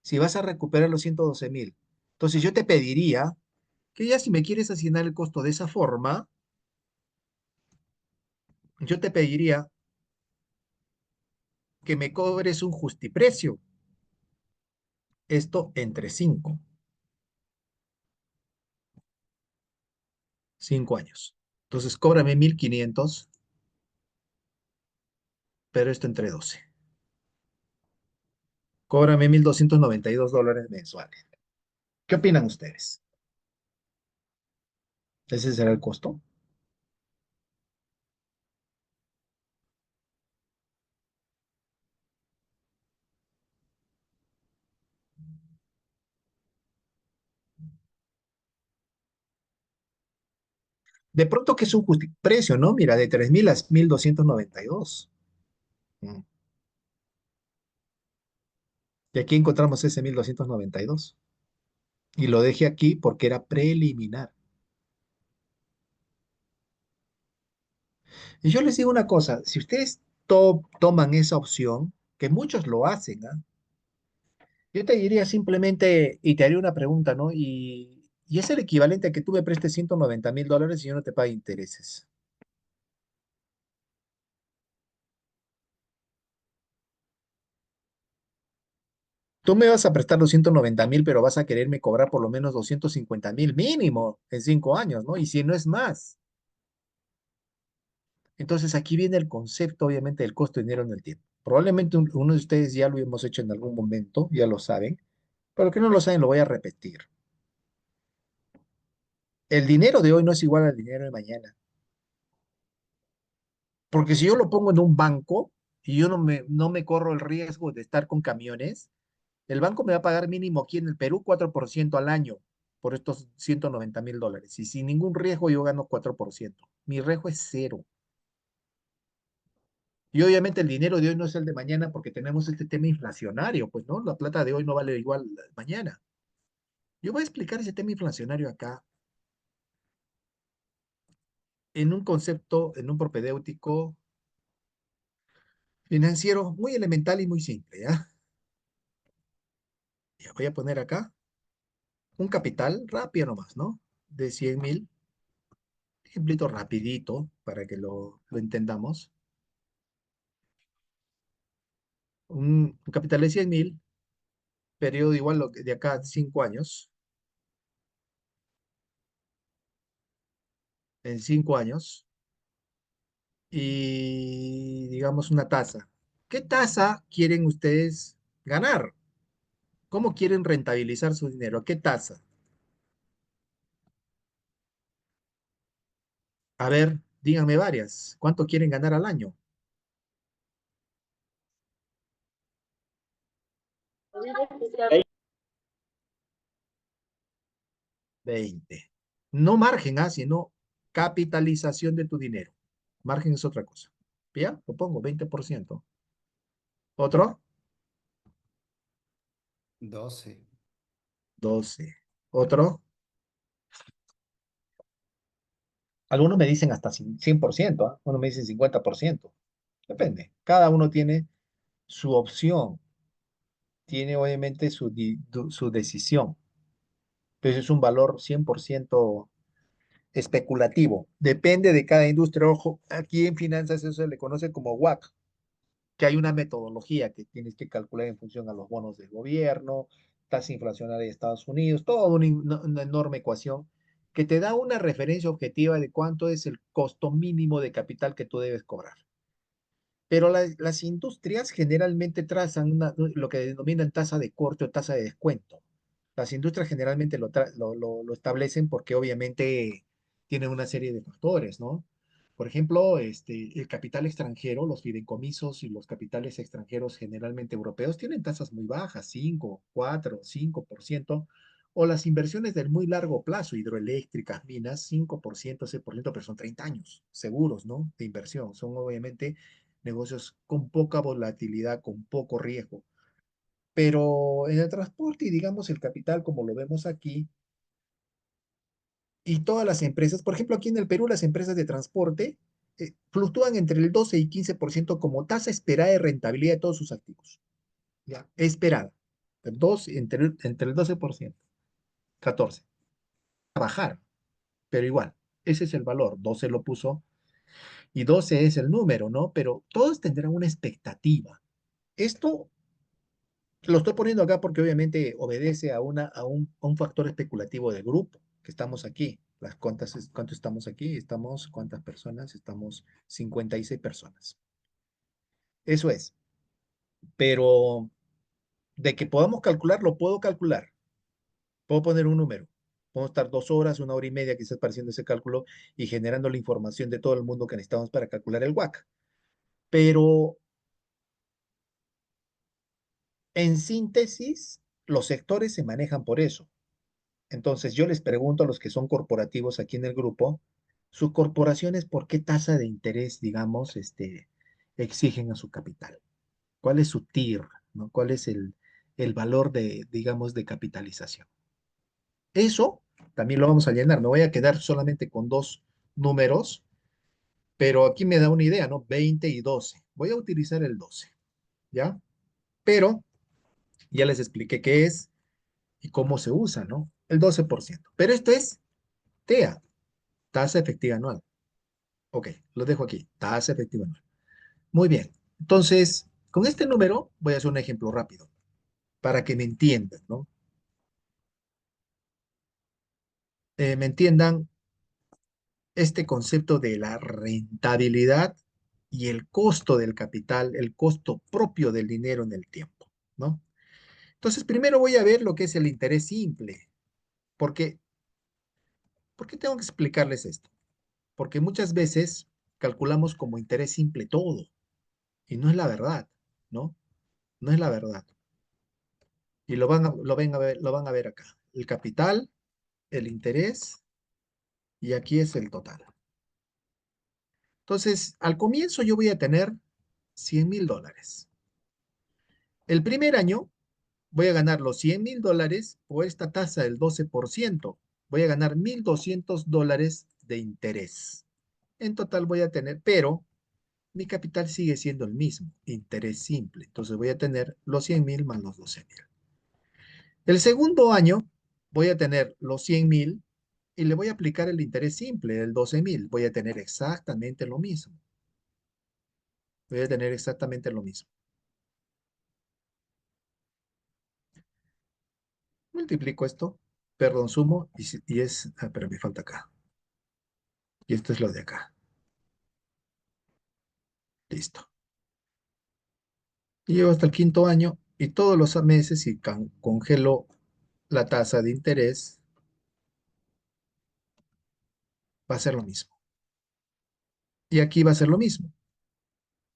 si vas a recuperar los 112.000? Entonces yo te pediría que ya si me quieres asignar el costo de esa forma, yo te pediría que me cobres un justiprecio. Esto entre 5 años. Entonces cóbrame 1.500, pero esto entre 12. Cóbrame $1.292 mensuales. ¿Qué opinan ustedes? ¿Ese será el costo? De pronto que es un precio, ¿no? Mira, de 3.000 a 1.292. Mm. Y aquí encontramos ese 1.292. Y lo dejé aquí porque era preliminar. Y yo les digo una cosa, si ustedes toman esa opción, que muchos lo hacen, ¿ah? Yo te diría simplemente, y te haría una pregunta, ¿no? Y es el equivalente a que tú me prestes $190.000 y yo no te pague intereses. Tú me vas a prestar los 190.000, pero vas a quererme cobrar por lo menos 250.000 mínimo en 5 años, ¿no? Y si no es más. Entonces aquí viene el concepto, obviamente, del costo de dinero en el tiempo. Probablemente uno de ustedes ya lo hemos hecho en algún momento, ya lo saben, pero que no lo saben, lo voy a repetir. El dinero de hoy no es igual al dinero de mañana. Porque si yo lo pongo en un banco y yo no me corro el riesgo de estar con camiones, el banco me va a pagar mínimo aquí en el Perú 4% al año por estos $190.000. Y sin ningún riesgo yo gano 4%. Mi riesgo es cero. Y obviamente el dinero de hoy no es el de mañana porque tenemos este tema inflacionario, pues, ¿no? La plata de hoy no vale igual mañana. Yo voy a explicar ese tema inflacionario acá en un concepto, en un propedéutico financiero muy elemental y muy simple, ¿ya? Ya voy a poner acá un capital rápido nomás, ¿no? De 100.000, ejemplito rapidito para que lo entendamos. Un capital de 100.000, periodo igual de acá a 5 años. En 5 años. Y digamos una tasa. ¿Qué tasa quieren ustedes ganar? ¿Cómo quieren rentabilizar su dinero? ¿A qué tasa? A ver, díganme varias. ¿Cuánto quieren ganar al año? 20. No margen, sino capitalización de tu dinero. Margen es otra cosa. ¿Ya? Lo pongo, 20%. ¿Otro? 12. 12. ¿Otro? Algunos me dicen hasta 100%, ¿ah? Unos me dicen 50%. Depende. Cada uno tiene su opción, tiene obviamente su decisión. Entonces es un valor 100% especulativo. Depende de cada industria. Ojo, aquí en finanzas eso se le conoce como WACC, que hay una metodología que tienes que calcular en función a los bonos del gobierno, tasa inflacionaria de Estados Unidos, toda una enorme ecuación que te da una referencia objetiva de cuánto es el costo mínimo de capital que tú debes cobrar. Pero las industrias generalmente trazan lo que denominan tasa de corte o tasa de descuento. Las industrias generalmente lo establecen porque obviamente tienen una serie de factores, ¿no? Por ejemplo, el capital extranjero, los fideicomisos y los capitales extranjeros generalmente europeos tienen tasas muy bajas, 5, 4, 5%, o las inversiones del muy largo plazo, hidroeléctricas, minas, 5%, 6%, pero son 30 años seguros, ¿no? De inversión. Son obviamente negocios con poca volatilidad, con poco riesgo. Pero en el transporte y digamos el capital, como lo vemos aquí, y todas las empresas, por ejemplo, aquí en el Perú, las empresas de transporte fluctúan entre el 12 y 15% como tasa esperada de rentabilidad de todos sus activos. ¿Ya? Esperada. Entre el 12%, 14%. A bajar, pero igual, ese es el valor. 12 lo puso y 12 es el número, ¿no? Pero todos tendrán una expectativa. Esto lo estoy poniendo acá porque obviamente obedece a un factor especulativo del grupo, que estamos aquí. ¿Cuánto estamos aquí? ¿Cuántas personas? Estamos 56 personas. Eso es. Pero de que podamos calcular, lo puedo calcular. Puedo poner un número. Podemos estar 2 horas, 1 hora y media quizás para haciendo ese cálculo y generando la información de todo el mundo que necesitamos para calcular el WACC. Pero en síntesis, los sectores se manejan por eso. Entonces yo les pregunto a los que son corporativos aquí en el grupo, sus corporaciones, ¿por qué tasa de interés, digamos, exigen a su capital? ¿Cuál es su TIR, ¿no? ¿Cuál es el valor de, digamos, de capitalización? Eso también lo vamos a llenar. Me voy a quedar solamente con dos números, pero aquí me da una idea, ¿no? 20 y 12. Voy a utilizar el 12, ¿ya? Pero ya les expliqué qué es y cómo se usa, ¿no? El 12%. Pero esto es TEA, tasa efectiva anual. Ok, lo dejo aquí. Tasa efectiva anual. Muy bien. Entonces, con este número voy a hacer un ejemplo rápido para que me entiendan, ¿no? Me entiendan este concepto de la rentabilidad y el costo del capital, el costo propio del dinero en el tiempo, ¿no? Entonces, primero voy a ver lo que es el interés simple. Porque, ¿por qué tengo que explicarles esto? Porque muchas veces calculamos como interés simple todo y no es la verdad, ¿no? No es la verdad. Y lo van a ver acá. El capital, el interés, y aquí es el total. Entonces, al comienzo yo voy a tener $100,000. El primer año voy a ganar los $100,000 por esta tasa del 12%. Voy a ganar $1,200 de interés. En total voy a tener, pero mi capital sigue siendo el mismo, interés simple. Entonces voy a tener los 100,000 más los 12,000. El segundo año voy a tener los 100,000 y le voy a aplicar el interés simple del 12,000. Voy a tener exactamente lo mismo. Voy a tener exactamente lo mismo. Multiplico esto, perdón, sumo, y es, pero me falta acá. Y esto es lo de acá. Listo. Y llego hasta el quinto año y todos los meses y congelo la tasa de interés, va a ser lo mismo. Y aquí va a ser lo mismo.